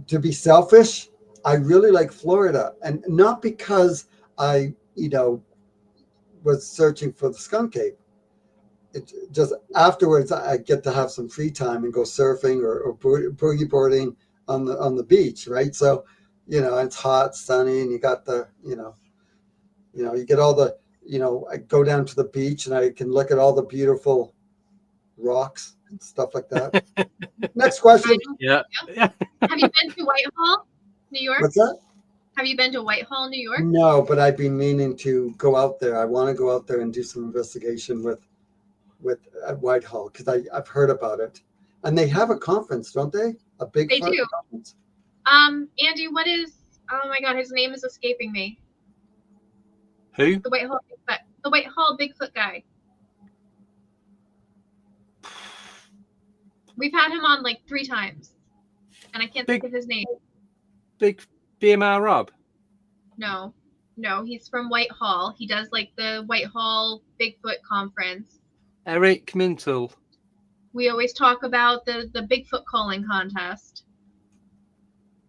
To be selfish, I really like Florida, and not because I, was searching for the skunk ape. It just afterwards I get to have some free time and go surfing or boogie boarding on the beach, right? So, it's hot, sunny, and you got the, you get all the, I go down to the beach and I can look at all the beautiful rocks and stuff like that. Next question. Yeah. Have you been to Whitehall, New York? What's that? Have you been to Whitehall, New York? No, but I've been meaning to go out there. I want to go out there and do some investigation with at Whitehall, because I've heard about it, and they have a conference, don't they? A big conference. Andy, what is? Oh my God, his name is escaping me. Who? The Whitehall Bigfoot guy. We've had him on like 3 times, and I can't think of his name. Big BMR Rob? No, he's from Whitehall. He does like the Whitehall Bigfoot conference. Eric Mintle. We always talk about the Bigfoot calling contest,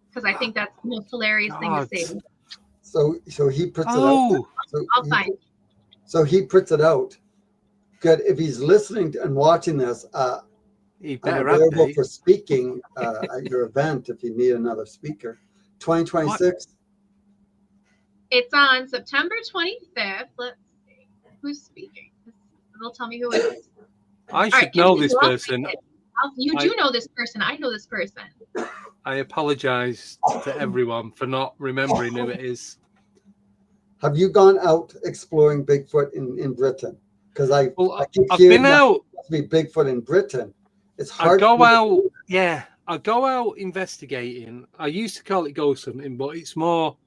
because I think that's the most hilarious thing to say. So he puts it out. I'll find. So he puts it out. Good. If he's listening and watching this, he better I'm available for speaking at your event if you need another speaker. 2026. It's on September 25th. Let's see who's speaking. They'll tell me who it is. I should know this person. You do know this person. I know this person. I apologize to everyone for not remembering who it is. Have you gone out exploring Bigfoot in Britain? Because I've been out. Must be Bigfoot in Britain. It's hard. I go out investigating. I used to call it ghost hunting, but it's more.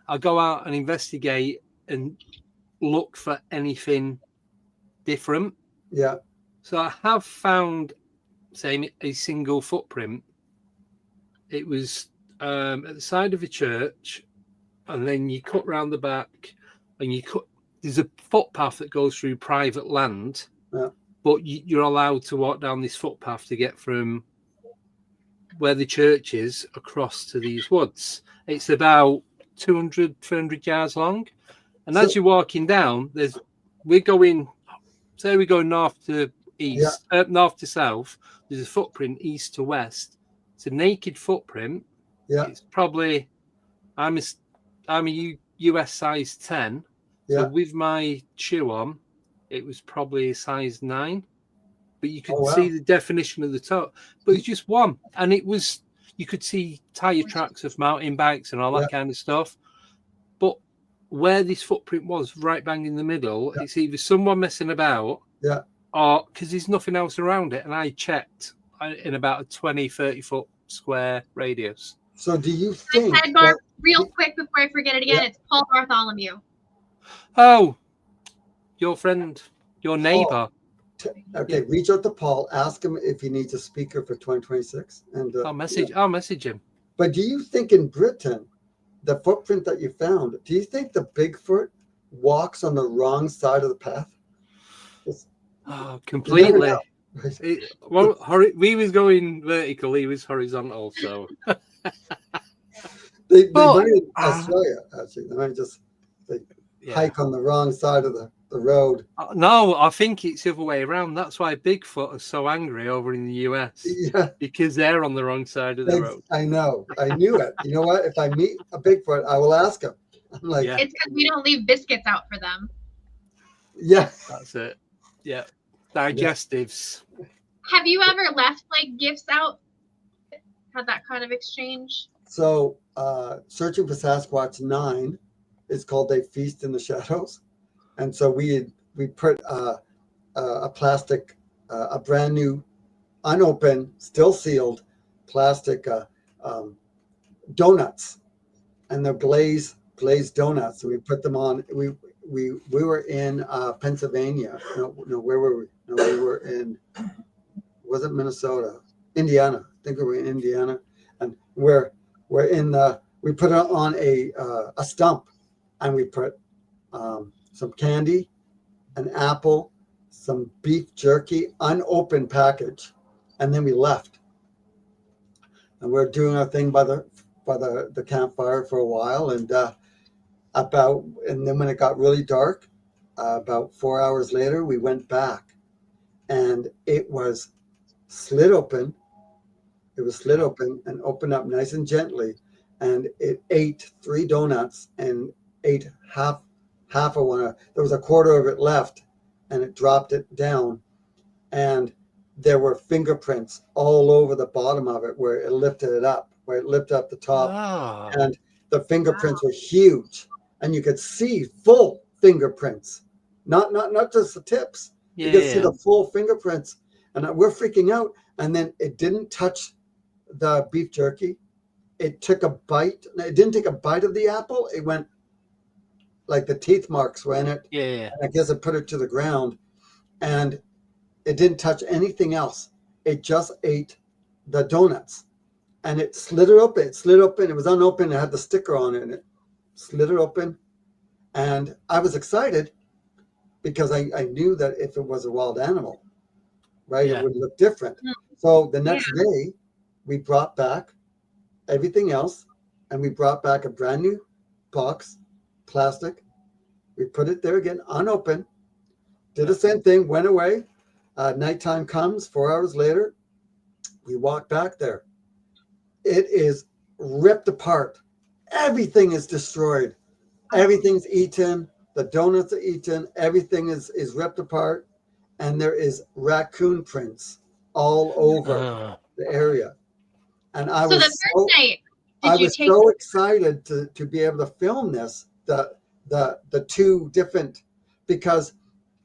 I go out and investigate and look for anything different. Yeah. So I have found, say, a single footprint. It was at the side of a church, and then you cut round the back, and there's a footpath that goes through private land, but you're allowed to walk down this footpath to get from where the church is across to these woods. It's about 200, 300 yards long, and as you're walking down, we're going north to east, north to south. There's a footprint east to west. It's a naked footprint. Yeah. It's probably I'm a US size 10. Yeah. So with my shoe on, it was probably a size 9. But you could see the definition of the toe. But it's just one. And you could see tire tracks of mountain bikes and all that kind of stuff. But where this footprint was, right bang in the middle, it's either someone messing about or because there's nothing else around it. And I checked in about a 20, 30 foot square radius. So do you think sidebar real quick before I forget it again? Yeah. It's Paul Bartholomew. Oh, your friend, your neighbor. Okay, reach out to Paul, ask him if he needs a speaker for 2026, and I'll message him. But do you think in Britain, the footprint that you found, do you think the Bigfoot walks on the wrong side of the path? Oh, completely. Right? We was going vertical, he was horizontal, so they might in Australia, actually. They might just hike on the wrong side of the road. No, I think it's the other way around. That's why Bigfoot are so angry over in the US. Yeah. Because they're on the wrong side of the road. I know. I knew it. You know what? If I meet a Bigfoot, I will ask him. I'm like, It's because we don't leave biscuits out for them. Yeah. That's it. Yeah. Digestives. Have you ever left like gifts out? Had that kind of exchange? So Searching for Sasquatch 9 is called They Feast in the Shadows. And so we put a plastic, a brand new, unopened, still sealed plastic donuts, and they're glazed donuts. So we put them on. We were in Pennsylvania. No, where were we? No, we were in, was it Minnesota? Indiana. I think we were in Indiana, and we're in the. We put it on a stump, and we put some candy, an apple, some beef jerky, unopened package, and then we left. And we're doing our thing by the campfire for a while, and then when it got really dark, about 4 hours later, we went back, and it was slid open. It was slid open and opened up nice and gently, and it ate 3 donuts and ate half of one. There was a quarter of it left, and it dropped it down, and there were fingerprints all over the bottom of it where it lifted it up, where it lifted up the top, and the fingerprints were huge, and you could see full fingerprints, not just the tips. You could see the full fingerprints, and we're freaking out. And then it didn't touch the beef jerky. It took a bite. It didn't take a bite of the apple. It went like the teeth marks were in it. Yeah. And I guess it put it to the ground, and it didn't touch anything else. It just ate the donuts, and it slid it open. It slid open. It was unopened. It had the sticker on it, and it slid it open. And I was excited because I knew that if it was a wild animal, right, it would look different. So the next day, we brought back everything else, and we brought back a brand new box, plastic. We put it there again, unopened, did the same thing, went away. Nighttime comes, 4 hours later, we walk back there. It is ripped apart. Everything is destroyed. Everything's eaten. The donuts are eaten. Everything is ripped apart. And there is raccoon prints all over the area. And I was so excited to be able to film this, the two different, because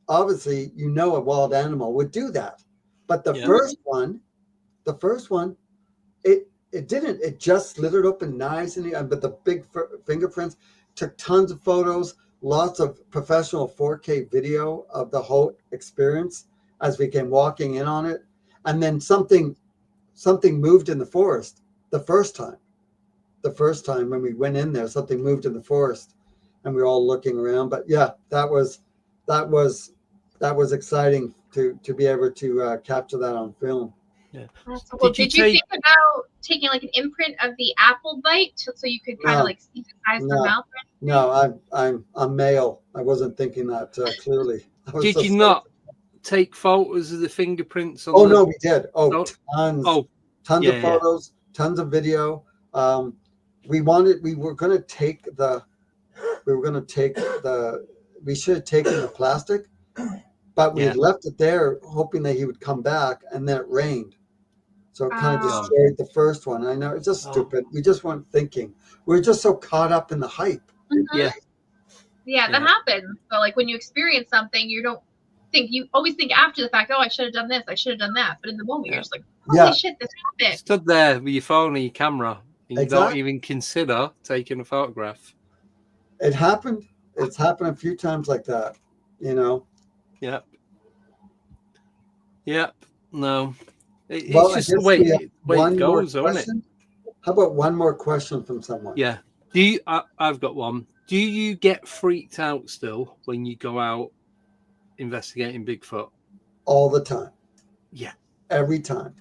obviously, a wild animal would do that. But the first one, it didn't. It just slithered open nice, but the big fingerprints, took tons of photos, lots of professional 4K video of the whole experience as we came walking in on it. And then something moved in the forest the first time. The first time when we went in there, something moved in the forest, and we were all looking around. But yeah, that was exciting to be able to capture that on film. Yeah. Well, did you think about taking like an imprint of the apple bite so you could kind of like see the size of the mouth? No, I'm male. I wasn't thinking that clearly. Did you not take photos of the fingerprints? No, we did. Tons of photos, tons of video. We should have taken the plastic, but we left it there hoping that he would come back, and then it rained. So it kind of destroyed the first one. I know, it's just stupid. We just weren't thinking. We were just so caught up in the hype. Mm-hmm. Yeah, that happens. So like when you experience something, you don't always think after the fact, oh, I should have done this, I should have done that. But in the moment, you're just like, holy shit, this happened. Stood there with your phone and your camera, and you don't Exactly. even consider taking a photograph. It happened. It's happened a few times like that, you know. Yep. No. It's Well, just I the way, guess it goes, isn't it? How about one more question from someone? Yeah. I've got one. Do you get freaked out still when you go out investigating Bigfoot? All the time. Yeah. Every time.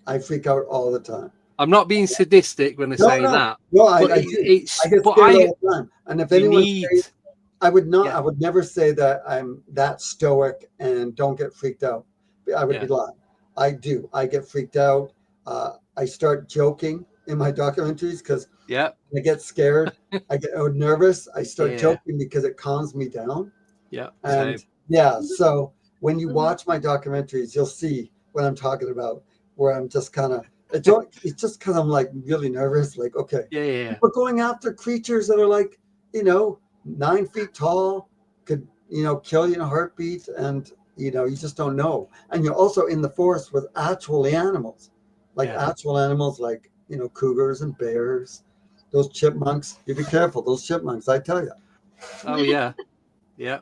I freak out all the time. I'm not being sadistic when I say that. No, I get scared all the time. And if anyone says, I would never say that I'm that stoic and don't get freaked out. I would be lying. I do. I get freaked out. I start joking in my documentaries because I get scared. I get nervous. I start joking because it calms me down. Yeah. And so when you watch my documentaries, you'll see what I'm talking about, where I'm just kind of, it's just because I'm like really nervous. Like, okay, we're going after creatures that are like, 9 feet tall, could, kill you in a heartbeat. And, you just don't know. And you're also in the forest with actual animals, like cougars and bears, those chipmunks. You be careful, those chipmunks, I tell you. Oh, yeah. Yeah.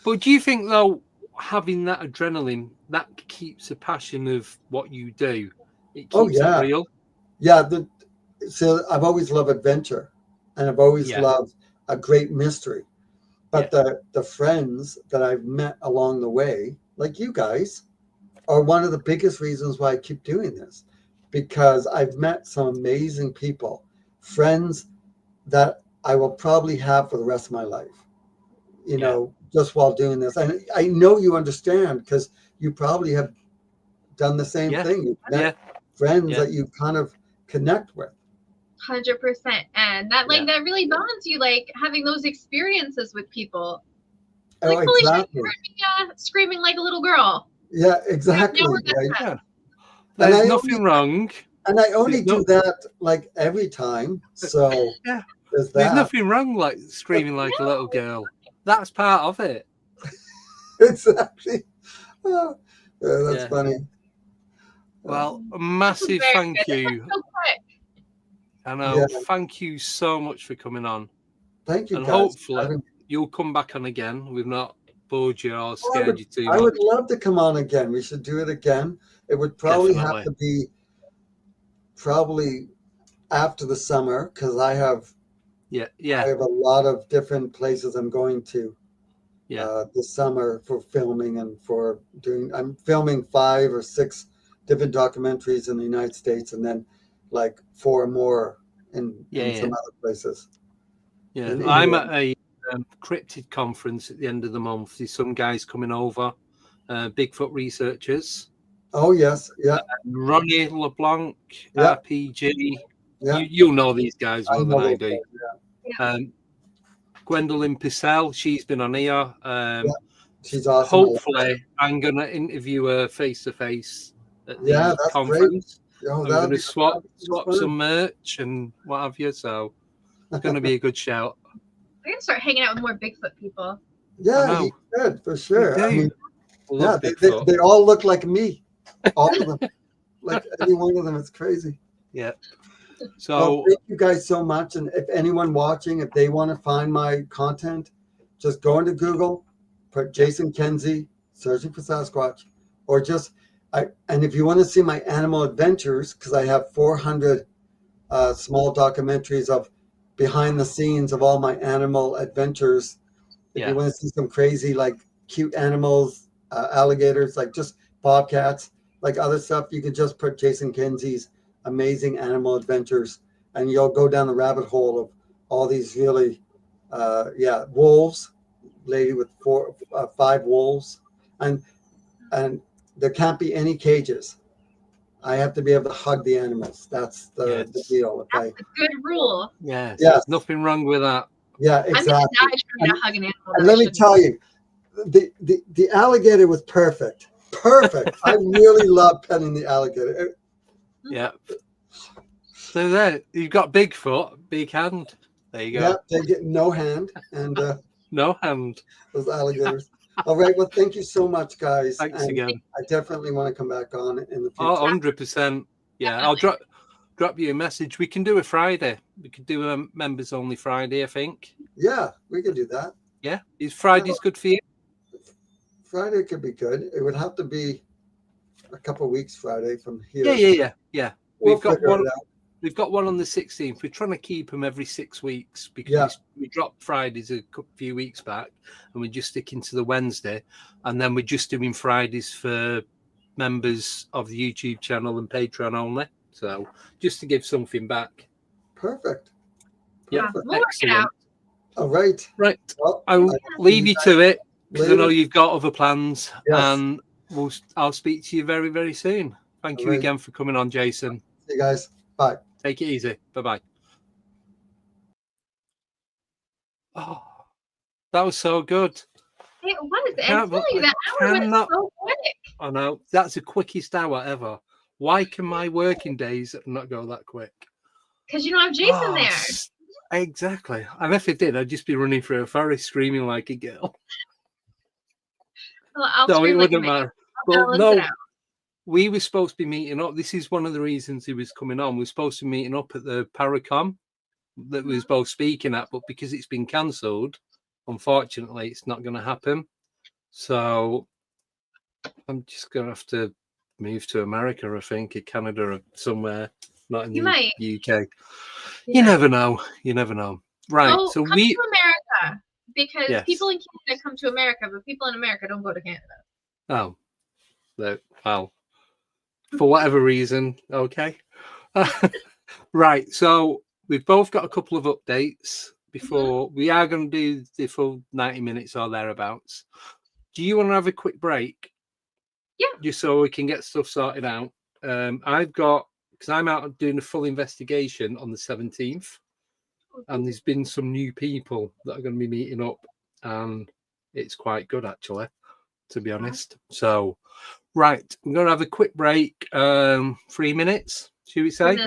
But do you think, though, having that adrenaline, that keeps the passion of what you do? It keeps it real? Yeah. So I've always loved adventure, and I've always loved a great mystery. But the friends that I've met along the way, like you guys, are one of the biggest reasons why I keep doing this, because I've met some amazing people, friends that I will probably have for the rest of my life, just while doing this. And I know you understand, because you probably have done the same thing. You've met friends that you kind of connect with. 100%. And that that really bonds you, like having those experiences with people. Like, holy shit, you heard me screaming like a little girl. Yeah, exactly. There's nothing wrong. And I only do that like every time. So there's nothing wrong like screaming like a little girl. That's part of it. Exactly. Oh, that's funny. Well, a massive thank you. So quick. I know. Thank you so much for coming on. Thank you, and guys. Hopefully you'll come back on again. We've not bored you or scared you too much. I would love to come on again. We should do it again. It would probably have to be after the summer, because I have a lot of different places I'm going to this summer for filming and for doing. I'm filming 5 or 6 different documentaries in the United States, and then like 4 more in some other places. Yeah, I'm at a cryptid conference at the end of the month. There's some guys coming over, Bigfoot researchers. Oh yes, Ronnie LeBlanc, RPG. You'll know these guys more than I do. Gwendolyn Pissell, she's been on here. She's awesome. Hopefully, I'm gonna interview her face to face at the conference. I'm going to swap some merch and what have you, so it's going to be a good shout. We're going to start hanging out with more Bigfoot people. Yeah, you should, for sure. I mean, they all look like me. All of them. Like any one of them. It's crazy. Yeah. So thank you guys so much. And if anyone watching, if they want to find my content, just go into Google, put Jason Kenzie, searching for Sasquatch, or just... and if you want to see my animal adventures, because I have 400 small documentaries of behind the scenes of all my animal adventures. If you want to see some crazy, like cute animals, alligators, like just bobcats, like other stuff, you can just put Jason Kenzie's amazing animal adventures, and you'll go down the rabbit hole of all these really, wolves, lady with 5 wolves, and there can't be any cages. I have to be able to hug the animals. That's the deal. That's a good rule. Yes. There's nothing wrong with that. Yeah, exactly. I'm gonna die trying to hug an animal. And let me tell you, the alligator was perfect. Perfect. I really love petting the alligator. Yeah. So there, you've got Bigfoot, big hand. There you go. Yeah, they get no hand and no hand. Those alligators. All right. Well, thank you so much, guys. Thanks and again. I definitely want to come back on in the future. Oh, 100%. Yeah, I'll drop you a message. We can do a Friday. We could do a members only Friday, I think. Yeah, we could do that. Yeah, is Fridays good for you? Friday could be good. It would have to be a couple of weeks Friday from here. Yeah. We'll We've got figure one. it out. We've got one on the 16th. We're trying to keep them every 6 weeks because we dropped Fridays a few weeks back, and we're just sticking to the Wednesday, and then we're just doing Fridays for members of the YouTube channel and Patreon only. So just to give something back. Perfect. Yeah, we'll work it out. All right. Right. Well, I'll leave you to it because I know later. you've got other plans, Yes. and I'll speak to you very, very soon. Thank you again for coming on, Jason. See you guys. Bye. Take it easy. Bye-bye. Oh, that was so good. It was. I'm telling you, that hour went so quick. I know. That's the quickest hour ever. Why can my working days not go that quick? Because you don't have Jason there. Exactly. And if it did, I'd just be running through a forest screaming like a girl. Well, I'll So it wouldn't like matter. But no, we were supposed to be meeting up. This is one of the reasons he was coming on. We were supposed to be meeting up at the Paracom that we was both speaking at, but because it's been cancelled, unfortunately, it's not going to happen. So I'm just going to have to move to America, I think, or Canada or somewhere, not in the UK. You never know. You never know. Right. Oh, so come to America, because people in Canada come to America, but people in America don't go to Canada. Oh, well, for whatever reason. Okay. Right. So we've both got a couple of updates before we are going to do the full 90 minutes or thereabouts. Do you want to have a quick break? Yeah. Just so we can get stuff sorted out. I've got, because I'm out doing a full investigation on the 17th, and there's been some new people that are going to be meeting up, and it's quite good actually, to be honest. So, right, I'm going to have a quick break, 3 minutes, should we say?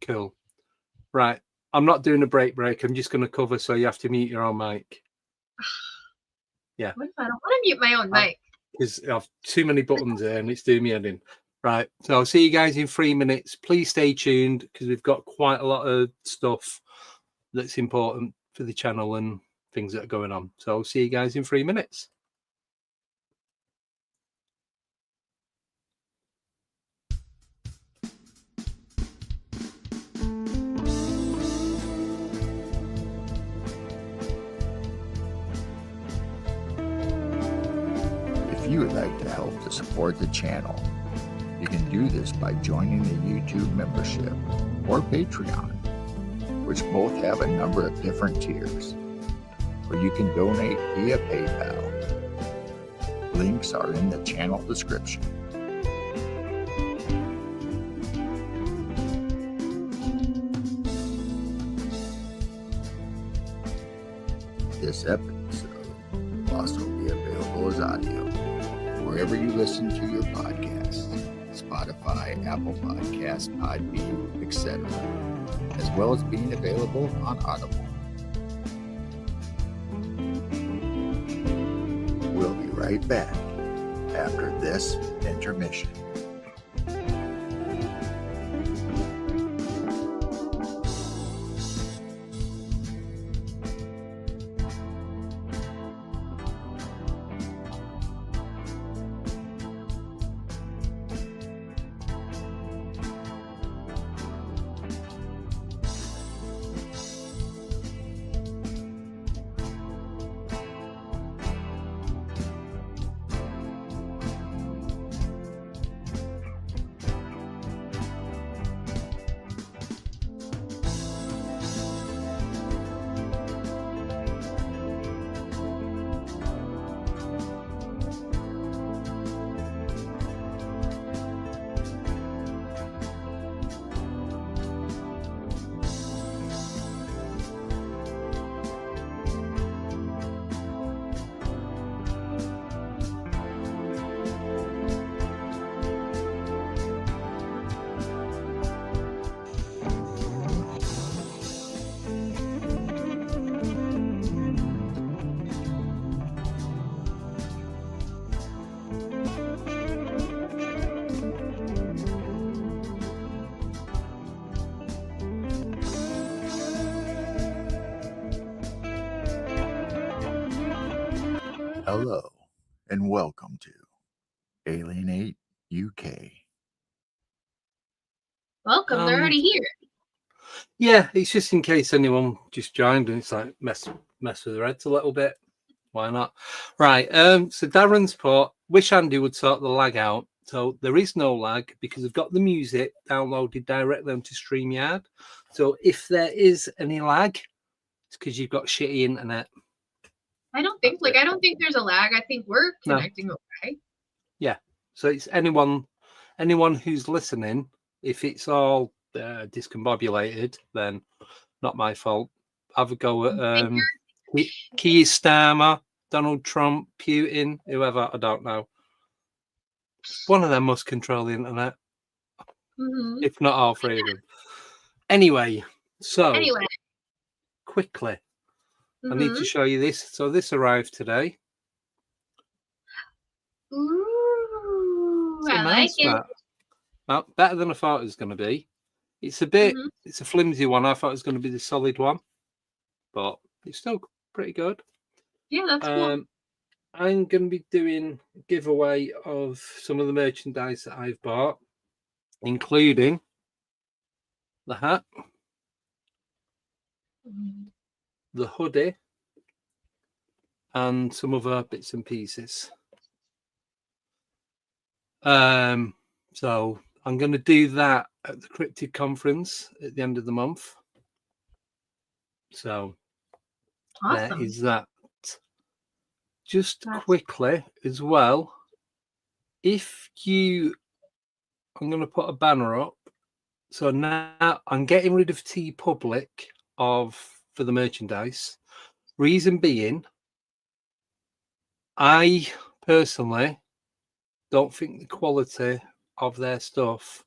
Cool. Right, I'm not doing a break. I'm just going to cover, so you have to mute your own mic. Yeah. What if I don't want to mute my own mic? Because I have too many buttons here and it's doing me head in. Right. So I'll see you guys in 3 minutes. Please stay tuned because we've got quite a lot of stuff that's important for the channel and things that are going on. So I'll see you guys in 3 minutes. If you would like to help to support the channel, you can do this by joining the YouTube membership or Patreon, which both have a number of different tiers, or you can donate via PayPal. Links are in the channel description. This episode will also be available as audio wherever you listen to your podcasts, Spotify, Apple Podcasts, Podbean, etc., as well as being available on Audible. We'll be right back after this intermission. Hello, and welcome to Alienate UK. Welcome, they're already here. Yeah, it's just in case anyone just joined and it's like mess with their heads a little bit. Why not? Right. So Darren's put, wish Andy would sort the lag out. So there is no lag because I've got the music downloaded directly onto StreamYard. So if there is any lag, it's because you've got shitty internet. I don't think there's a lag. I think we're connecting okay. Yeah. So it's anyone who's listening, if it's all discombobulated, then not my fault. Have a go at Keir Starmer, Donald Trump, Putin, whoever, I don't know. One of them must control the internet. Mm-hmm. If not all three of them. Anyway, quickly, I need to show you this. So this arrived today. Ooh, I like it. Well, better than I thought it was going to be. It's a bit, it's a flimsy one. I thought it was going to be the solid one, but it's still pretty good. Yeah, that's cool. I'm going to be doing a giveaway of some of the merchandise that I've bought, including the hat, the hoodie, and some other bits and pieces. So I'm going to do that at the Cryptid Conference at the end of the month. So awesome. There is that. Just quickly as well, I'm going to put a banner up. So now I'm getting rid of TeePublic for the merchandise. Reason being, I personally don't think the quality of their stuff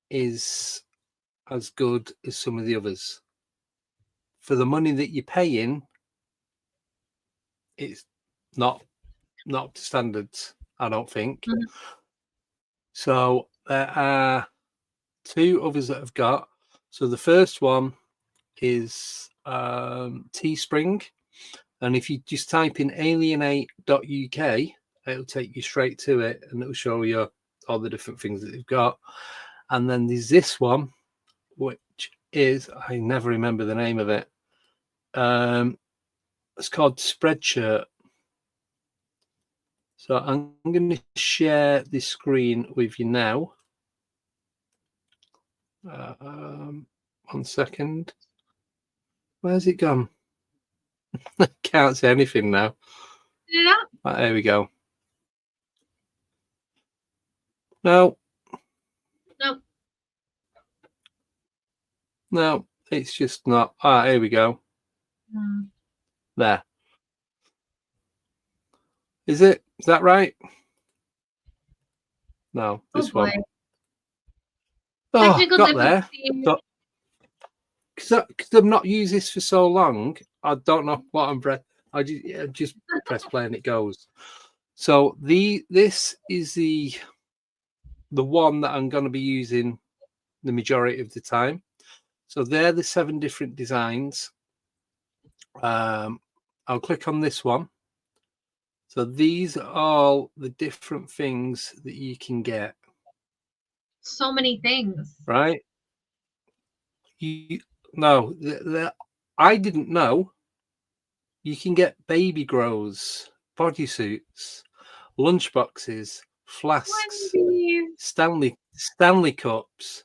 is as good as some of the others. For the money that you're paying, it's not up to standards, I don't think. So there are two others that I've got. So the first one is Teespring, and if you just type in alienate.uk, it'll take you straight to it, and it'll show you all the different things that they've got. And then there's this one, which is, I never remember the name of it. It's called Spreadshirt. So I'm going to share this screen with you now. 1 second. Where's it gone? I can't see anything now. Yeah. Right, there we go. No. Nope. No, it's just not. Here we go. There. Is it? Is that right? No, this one. Oh, got there. Because I've not used this for so long, I don't know what I'm pressing. I just press play and it goes. So this is the one that I'm going to be using the majority of the time. So they're the 7 different designs. I'll click on this one. So these are all the different things that you can get. So many things. Right? I didn't know. You can get baby grows, bodysuits, lunchboxes, flasks, Stanley cups,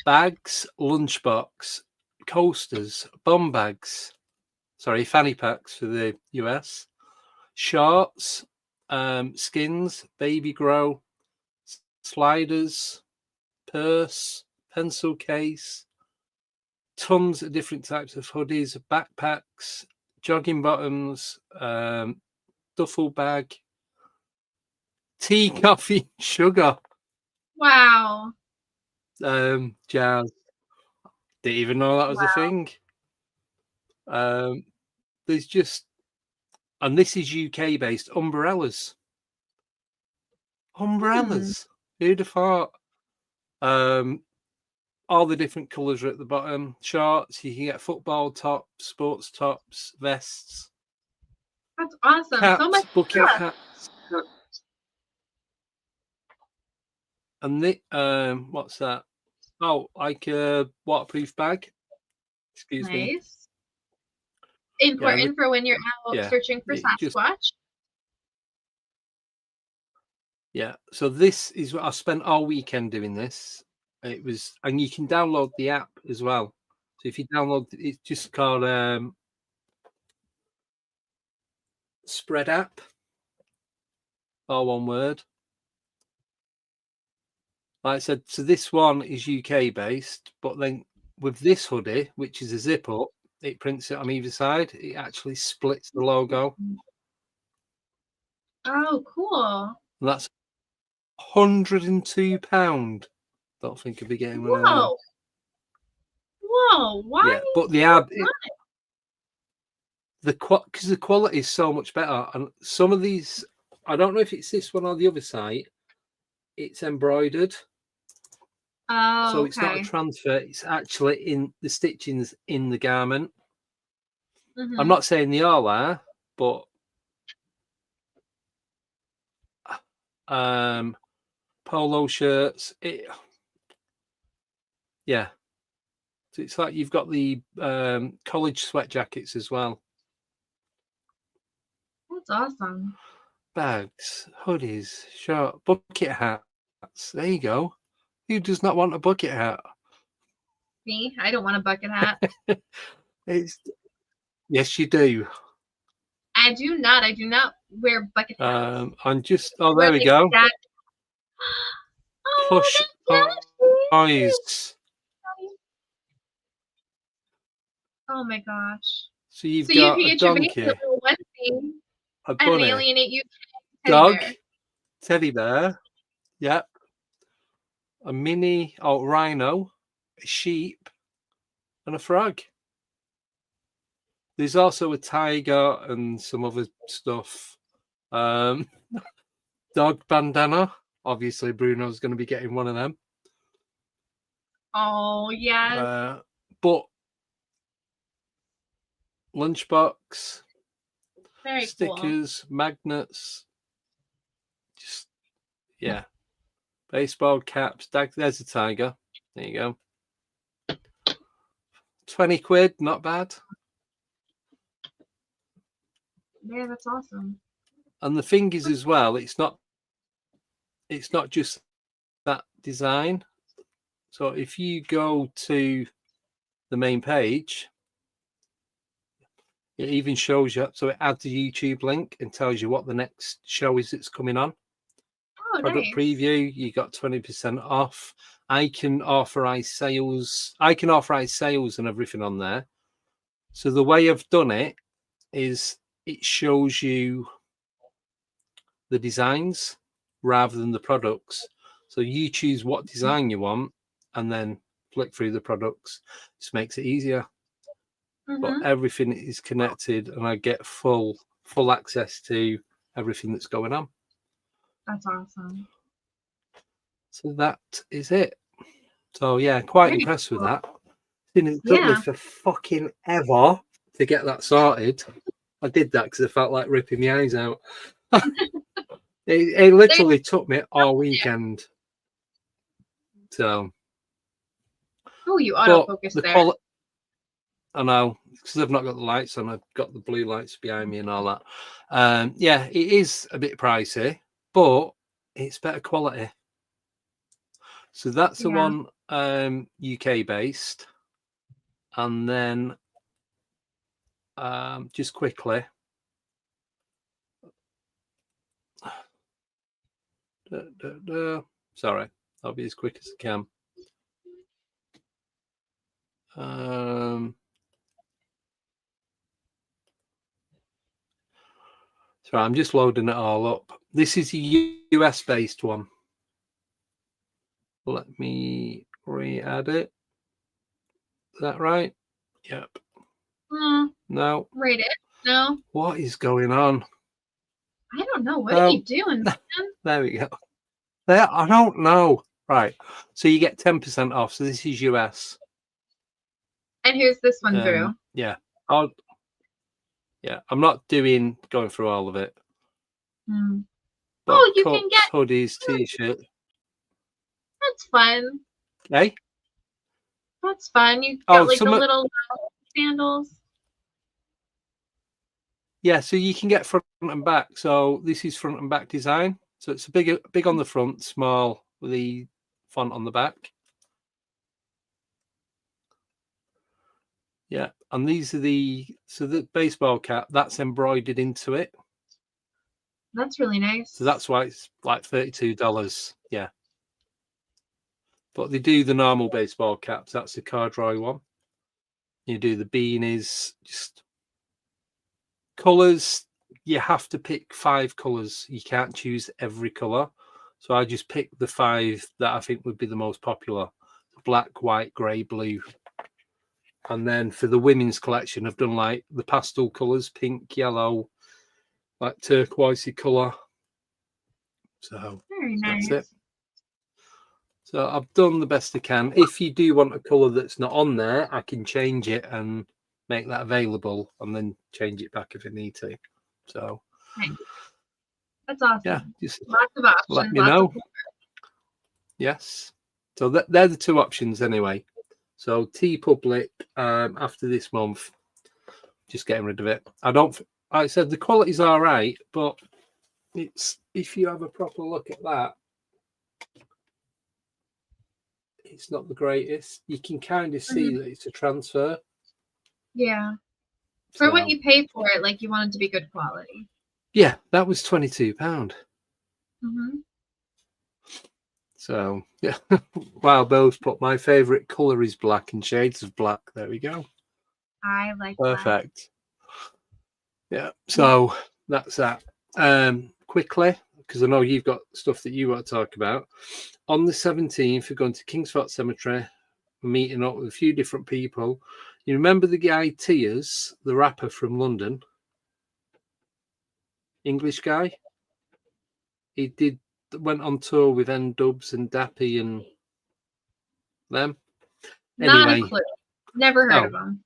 bags, lunchbox, coasters, bum bags. Sorry, fanny packs for the US. Shorts, skins, baby grow, sliders, purse, pencil case, tons of different types of hoodies, backpacks, jogging bottoms, duffel bag, tea, coffee, sugar. Wow. Jazz. Didn't even know that was a thing. There's just, and this is UK based, umbrellas. Who'd have thought? All the different colours are at the bottom. Shorts, you can get football tops, sports tops, vests. That's awesome. Caps, So much bucket stuff. hats. And the what's that? Oh, like a waterproof bag. Excuse me. Nice. Important for when you're out searching for Sasquatch. Yeah. So this is what I spent all weekend doing this. It was, and you can download the app as well. So if you download, it's just called Spread App. All one word. Like I said, so this one is UK based, but then with this hoodie, which is a zip up, it prints it on either side. It actually splits the logo. Oh, cool. And that's £102. Don't think I'll be getting one of them. Whoa! Why? Yeah, but the ad, because the quality is so much better, and some of these, I don't know if it's this one or the other site. It's embroidered. Oh, so it's not a transfer. It's actually in the stitchings in the garment. Mm-hmm. I'm not saying they all are, but polo shirts. Yeah. So it's like you've got the college sweat jackets as well. That's awesome. Bags, hoodies, short bucket hats. There you go. Who does not want a bucket hat? Me? I don't want a bucket hat. Yes, you do. I do not. I do not wear bucket hats. I'm just. Oh, there we go. Plush toys. Oh my gosh. So you've got you a donkey, a onesie, a bunny, an alienate you dog, teddy bear. Yep. A mini rhino, a sheep, and a frog. There's also a tiger and some other stuff. Dog bandana. Obviously, Bruno's going to be getting one of them. Oh, yes. But lunchbox, very stickers, magnets. Just, yeah. Baseball caps. There's a tiger. There you go. 20 quid, not bad. Yeah, that's awesome. And the thing is as well, it's not just that design. So if you go to the main page, it even shows you, so it adds a YouTube link and tells you what the next show is that's coming on. Oh, Product nice. preview, you got 20% off. I can authorize sales and everything on there. So the way I've done it is it shows you the designs rather than the products. So you choose what design you want and then flick through the products. Just makes it easier. Mm-hmm. But everything is connected and I get full access to everything that's going on. That's awesome. So that is it. So yeah, quite Very impressed cool. with that. It took me for fucking ever to get that sorted. I did that because I felt like ripping my eyes out. it literally took me all weekend. So. Oh, you autofocus there. I know, because I've not got the lights on. I've got the blue lights behind me and all that. Yeah, it is a bit pricey, but it's better quality. So that's the one UK based. And then just quickly. Sorry, I'll be as quick as I can. So I'm just loading it all up. This is a US based one. Let me re-add it. Is that right? Yep. No. Rate it. No. What is going on? I don't know. What are you doing, man? There we go. There, I don't know. Right. So you get 10% off. So this is US. And who's this one through? Yeah. Yeah, I'm not going through all of it. Hmm. But Oh, you cups, can get hoodies, t-shirt. That's fun. Hey? That's fun. You Oh, got like the little sandals. Yeah, so you can get front and back. So this is front and back design. So it's a big on the front, small with the font on the back. Yeah, and these are the baseball cap that's embroidered into it. That's really nice. So that's why it's like $32. Yeah. But they do the normal baseball caps. That's the corduroy one. You do the beanies, just colours. You have to pick 5 colours. You can't choose every colour. So I just picked the 5 that I think would be the most popular: black, white, grey, blue. And then for the women's collection, I've done like the pastel colours: pink, yellow, like turquoisey colour. So very nice. That's it. So I've done the best I can. If you do want a colour that's not on there, I can change it and make that available, and then change it back if I need to. So nice. That's awesome. Yeah, just lots of options. let me know. Yes. So they're the 2 options anyway. So TeePublic, after this month, just getting rid of it. Like I said, the quality's all right, but it's, if you have a proper look at that, it's not the greatest. You can kind of see that it's a transfer. Yeah. For what you pay for it, like you want it to be good quality. Yeah, that was £22. Mm-hmm. So yeah, wow, both put my favorite color is black and shades of black. There we go. I like Perfect. Black. Yeah, so that's that. Quickly, because I know you've got stuff that you want to talk about. On the 17th, we're going to Kingsford Cemetery, meeting up with a few different people. You remember the guy Tiers, the rapper from London? English guy? He went on tour with N-Dubs and Dappy and them. Not Anyway, a clue. Never heard of him.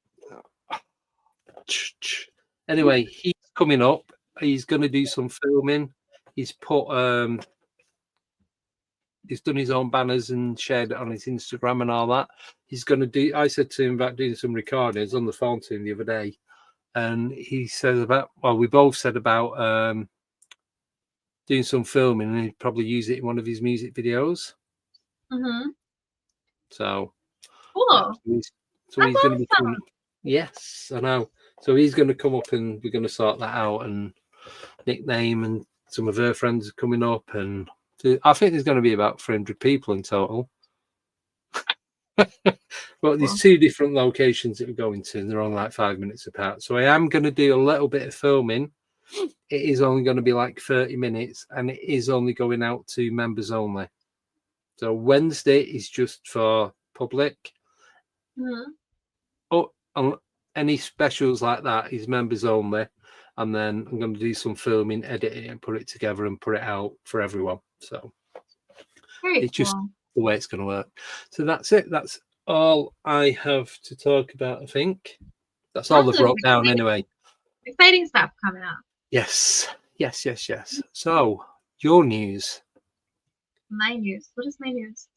Anyway, he's coming up. He's going to do some filming. He's done his own banners and shared it on his Instagram and all that. He's going to do. I said to him about doing some recordings on the phone to him the other day, and he says about. Well, we both said about doing some filming, and he'd probably use it in one of his music videos. Mm-hmm. So cool. Yeah, so he's going to be coming. Yes, I know. So he's going to come up, and we're going to sort that out. And nickname, and some of her friends are coming up, and I think there's going to be about 300 people in total. But there's 2 different locations that we're going to, and they're only like 5 minutes apart. So I am going to do a little bit of filming. It is only going to be like 30 minutes, and it is only going out to members only. So Wednesday is just for public. Mm-hmm. Oh, any specials like that is members only. And then I'm going to do some filming, edit it, and put it together and put it out for everyone. So it's just the way it's going to work. So that's it. That's all I have to talk about, I think. That's all they've wrote down anyway. Exciting stuff coming up. Yes. So, your news. My news. What is my news?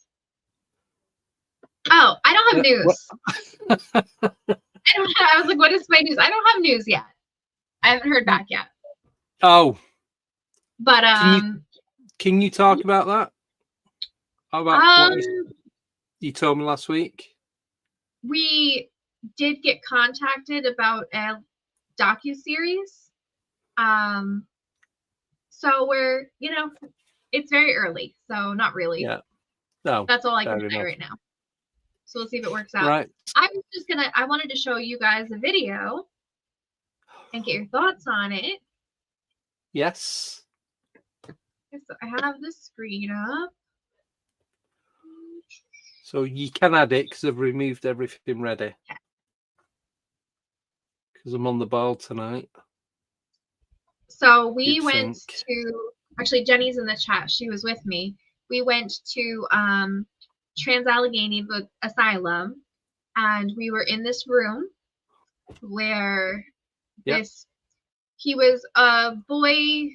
Oh, I don't have news. I was like, what is my news? I don't have news yet. I haven't heard back yet. Oh. But can you talk about that? How about what you told me last week? We did get contacted about a docuseries. So we're, it's very early, so not really. Yeah. No. That's all I can say right now. So we'll see if it works out. Right. I wanted to show you guys a video and get your thoughts on it. Yes. So I have the screen up. So you can add it because I've removed everything ready. Because I'm on the ball tonight. So we went to, actually Jenny's in the chat. She was with me. We went to Trans-Allegheny Asylum, and we were in this room where this He was a boy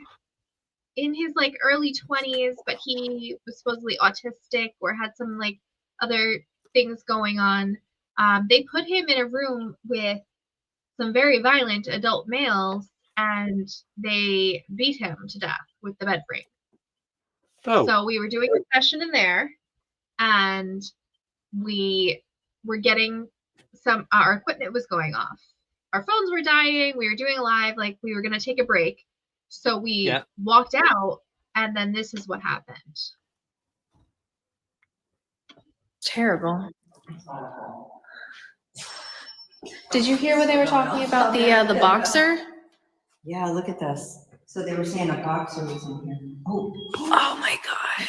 in his like early 20s, but he was supposedly autistic or had some like other things going on. They put him in a room with some very violent adult males, and they beat him to death with the bed frame. Oh. So we were doing a session in there, and we were getting our equipment was going off. Our phones were dying. We were doing a live, like we were going to take a break. So we walked out, and then this is what happened. Terrible. Did you hear what they were talking about the boxer? Yeah, look at this. So they were saying a boxer was in here. Oh my God.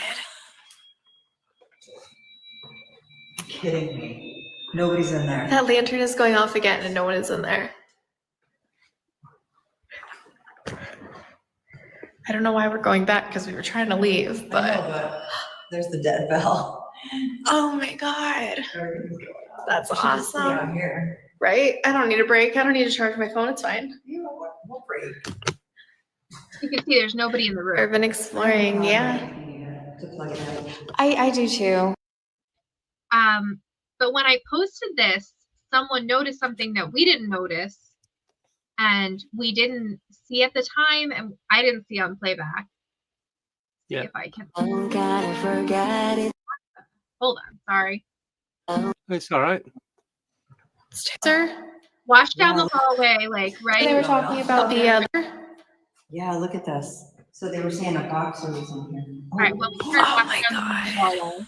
You're kidding me. Nobody's in there. That lantern is going off again and no one is in there. I don't know why we're going back because we were trying to leave, but... I know, but there's the dead bell. Oh my God. That's awesome. Out here. Right? I don't need a break. I don't need to charge my phone. It's fine. You know what break? You can see there's nobody in the room. Urban exploring, yeah. To plug it in. I do too. But when I posted this, someone noticed something that we didn't notice, and we didn't see at the time, and I didn't see on playback. Yeah. If I can. Oh God, I forgot it. Hold on, sorry. It's all right. Sir? Wash down the hallway, like right. They were talking about the other. Yeah, look at this. So they were saying a boxer was in here. All right, well, we Oh my God.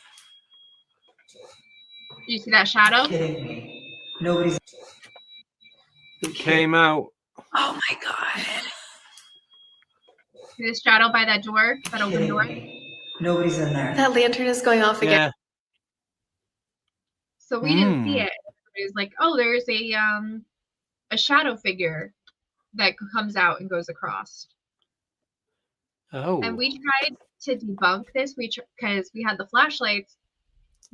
Do you see that shadow? You're kidding me. Nobody's. It came out. Oh my God. See this shadow by that door, that open door? Nobody's in there. That lantern is going off again. Yeah. So we didn't see it. It was like, oh, there's a shadow figure that comes out and goes across. Oh. And we tried to debunk this. Because we had the flashlights.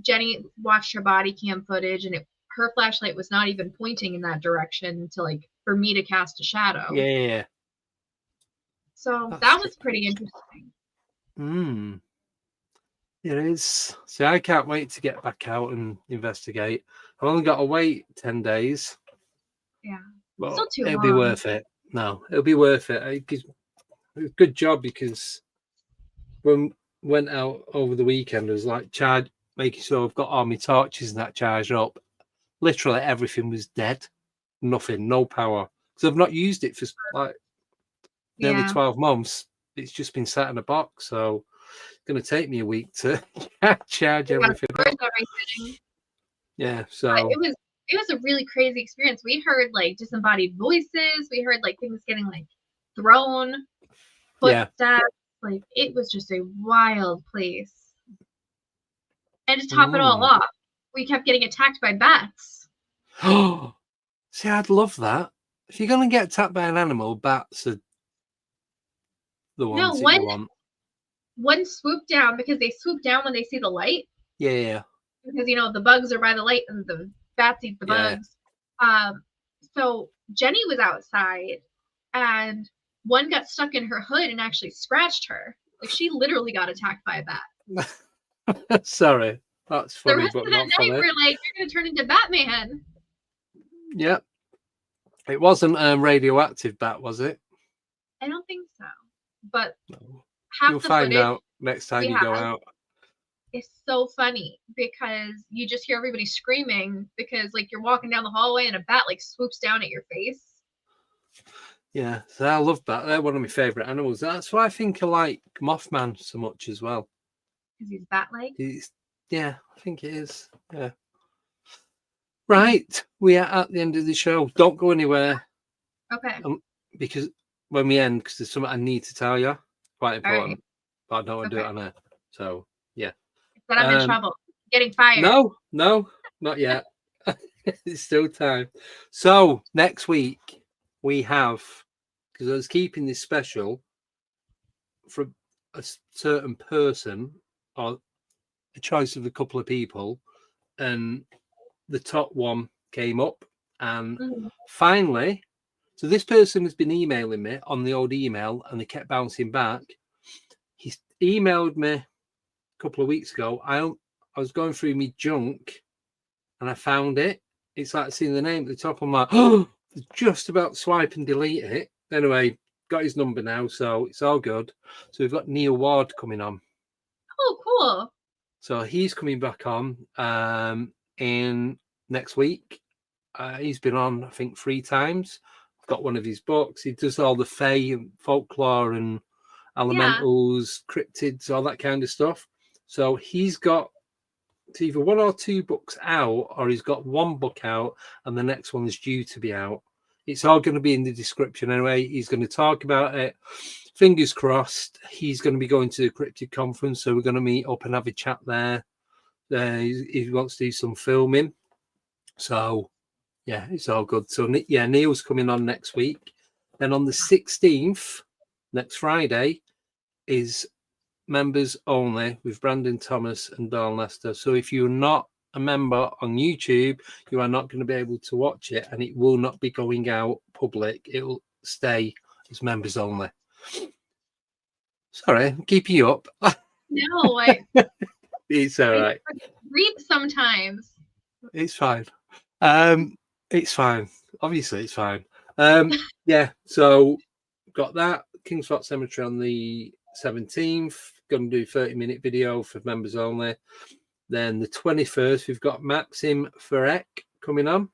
Jenny watched her body cam footage, and her flashlight was not even pointing in that direction to like for me to cast a shadow. Yeah. So that was pretty interesting. It is. See, I can't wait to get back out and investigate. I've only got to wait 10 days. Yeah. But Still too it'll long. be worth it. No, it'll be worth it. Good job, because when we went out over the weekend, it was like making sure I've got all my torches and that charged up. Literally everything was dead. Nothing, no power. Because I've not used it for like nearly 12 months. It's just been sat in a box. So it's going to take me a week to charge everything up. Yeah, so it was a really crazy experience. We heard like disembodied voices. We heard like things getting like thrown, footsteps. Like it was just a wild place. And to top it all off, we kept getting attacked by bats. Oh, see, I'd love that. If you're going to get attacked by an animal, bats are the ones that you want. One swooped down, because they swoop down when they see the light. Yeah. Because, you know, the bugs are by the light and the bats eat the bugs. So Jenny was outside, and one got stuck in her hood and actually scratched her. Like, she literally got attacked by a bat. Sorry, that's funny, the rest but of that not night, funny. we're like, you're going to turn into Batman. Yeah. It wasn't a radioactive bat, was it? I don't think so. But No. half You'll the find footage out next time you go out. It's so funny, because you just hear everybody screaming, because like you're walking down the hallway and a bat like swoops down at your face. Yeah, so I love that. They're one of my favourite animals. That's why I think I like Mothman so much as well. Because he's bat-like? Yeah, I think it is. Yeah. Right, we are at the end of the show. Don't go anywhere. Okay. Because when we end, because there's something I need to tell you. Quite important. Right. But I don't want to do it on air. So, yeah. But I'm in trouble. Getting fired. No, not yet. It's still time. So, next week, we have, because I was keeping this special for a certain person, or a choice of a couple of people, and the top one came up, and finally So this person has been emailing me on the old email, and they kept bouncing back. He emailed me a couple of weeks ago. I was going through my junk, and I found it. It's like seeing the name at the top. I'm like, oh, just about swipe and delete it. Anyway, got his number now, so it's all good. So we've got Neil Ward coming on. Oh, cool. So he's coming back on in next week. He's been on, I think, 3 times. I've got one of his books. He does all the fae and folklore and elementals, cryptids, all that kind of stuff. So he's got either 1 or 2 books out, or he's got 1 book out and the next one is due to be out. It's all going to be in the description anyway. He's going to talk about it. Fingers crossed. He's going to be going to the cryptid conference, so we're going to meet up and have a chat there. He wants to do some filming. So yeah, it's all good. So yeah, Neil's coming on next week. Then on the 16th, next Friday, is members only with Brandon Thomas and Dawn Lester. So if you're not a member on YouTube, you are not going to be able to watch it, and it will not be going out public. It will stay as members only. Sorry, I'm keeping you up. No, It's all right. Read sometimes. It's fine. It's fine. Obviously, it's fine. Yeah. So got that King's Spot Cemetery on the 17th. Going to do 30-minute video for members only. Then the 21st, we've got Maxim Ferek coming on.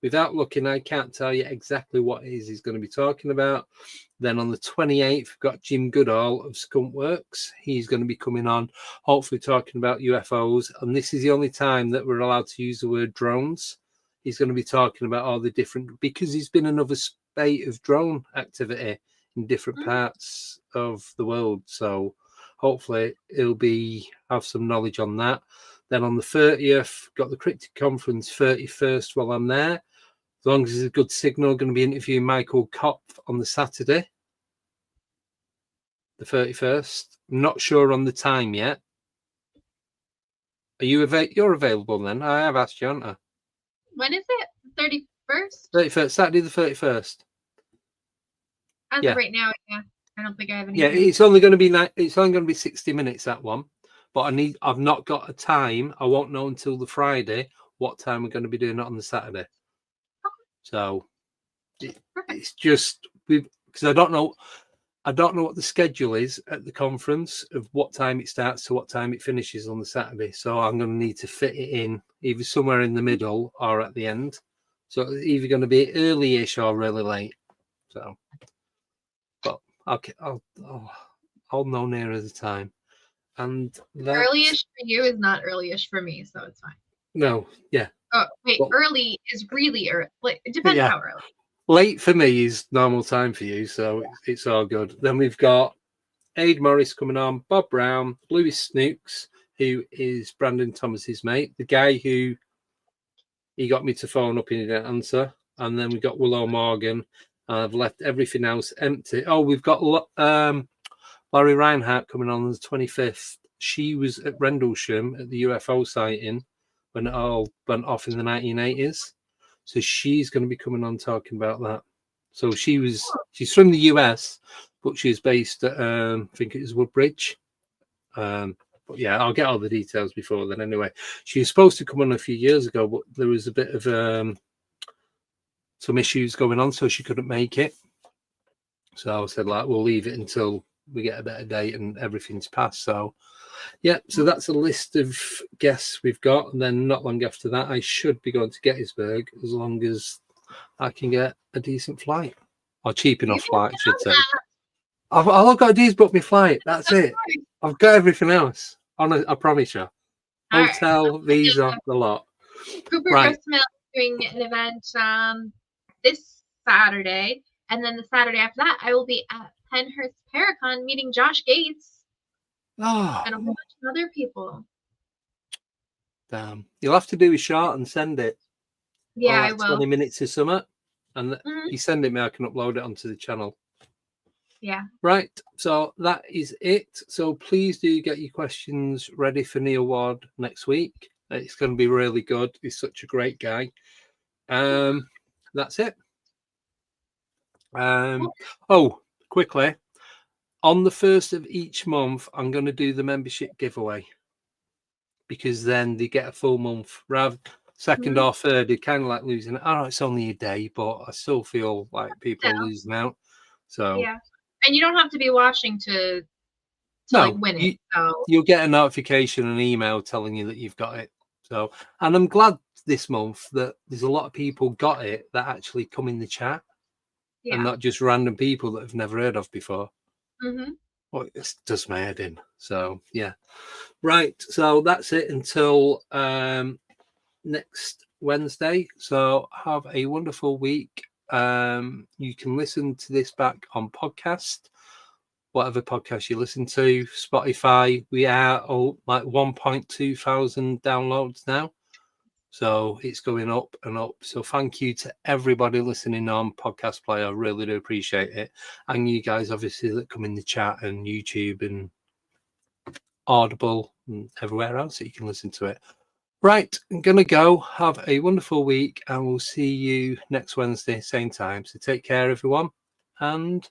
Without looking, I can't tell you exactly what it is he's going to be talking about. Then on the 28th, we've got Jim Goodall of Skunkworks. He's going to be coming on, hopefully talking about UFOs. And this is the only time that we're allowed to use the word drones. He's going to be talking about all the different, because there's been another spate of drone activity in different parts of the world. So hopefully he'll have some knowledge on that. Then on the 30th, got the Cryptid Conference 31st while I'm there. As long as there's a good signal, going to be interviewing Michael Kopf on the Saturday, the 31st. I'm not sure on the time yet. Are you you're available then? I have asked you, haven't I? When is it? 31st? 31st, Saturday the 31st. As of right now, yeah. I don't think I have any. Yeah, it's only going to be 60 minutes, that one. But I've not got a time. I won't know until the Friday what time we're going to be doing it on the Saturday. So it's just because I don't know what the schedule is at the conference of what time it starts to what time it finishes on the Saturday. So I'm going to need to fit it in either somewhere in the middle or at the end. So it's either going to be early-ish or really late. So, but I'll know nearer the time. And early-ish for you is not early-ish for me, so it's fine. No, yeah. Oh wait, early is really early. It depends how early. Late for me is normal time for you, so it's all good. Then we've got Aid Morris coming on, Bob Brown, Louis Snooks, who is Brandon Thomas's mate, the guy who he got me to phone up and he didn't answer. And then we've got Willow Morgan. I've left everything else empty. Oh, we've got Laurie Reinhardt coming on the 25th. She was at Rendlesham at the UFO sighting when it all went off in the 1980s. So she's going to be coming on talking about that. So she's from the US, but she's based at, I think it is Woodbridge. But yeah, I'll get all the details before then anyway. She was supposed to come on a few years ago, but there was a bit of some issues going on, so she couldn't make it. So I said, we'll leave it until we get a better date and everything's passed. So yeah, so that's a list of guests we've got, and then not long after that I should be going to Gettysburg, as long as I can get a decent flight, or cheap enough flight, I should say. All I've got to do is book my flight. That's it. I've got everything else. I promise you. Hotel, visa, the lot. Cooper Gristmill doing an event this Saturday, and then the Saturday after that I will be at Penhurst Paracon meeting Josh Gates and a whole bunch of other people. Damn. You'll have to do a shot and send it. Yeah, I will. 20 minutes or something. And you send it me, I can upload it onto the channel. Yeah. Right. So that is it. So please do get your questions ready for Neil Ward next week. It's going to be really good. He's such a great guy. That's it. Oh, quickly. On the 1st of each month, I'm going to do the membership giveaway, because then they get a full month rather second or third. They're kind of like losing it. Oh, it's only a day, but I still feel like people are losing out. So yeah, and you don't have to be watching to no, like win it. So you'll get a notification, an email telling you that you've got it. So, and I'm glad this month that there's a lot of people got it that actually come in the chat, and not just random people that I've never heard of before. Well, it does my head in. So yeah, right. So that's it until next Wednesday. So have a wonderful week. You can listen to this back on podcast, whatever podcast you listen to. Spotify, we are like 1.2 thousand downloads now, so it's going up and up. So thank you to everybody listening on podcast player. I really do appreciate it, and you guys obviously that come in the chat and YouTube and Audible and everywhere else that you can listen to it. Right, I'm gonna go. Have a wonderful week, and we'll see you next Wednesday, same time. So take care, everyone, and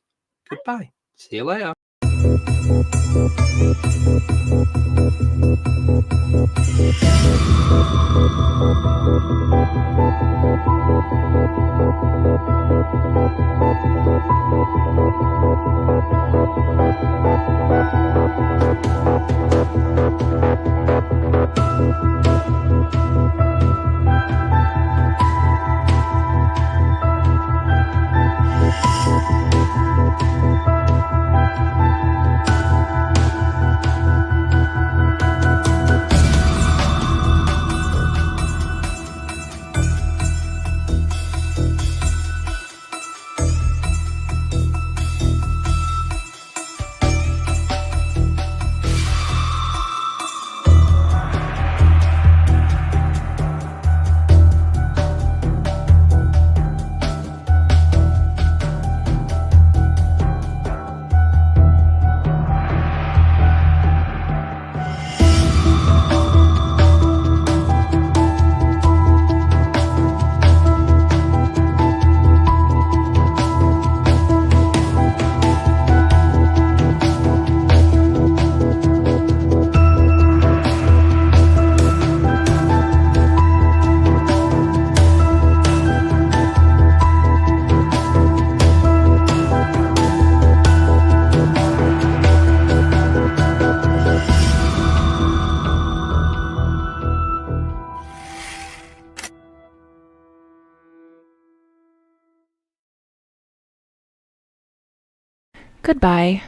goodbye. See you later. Goodbye.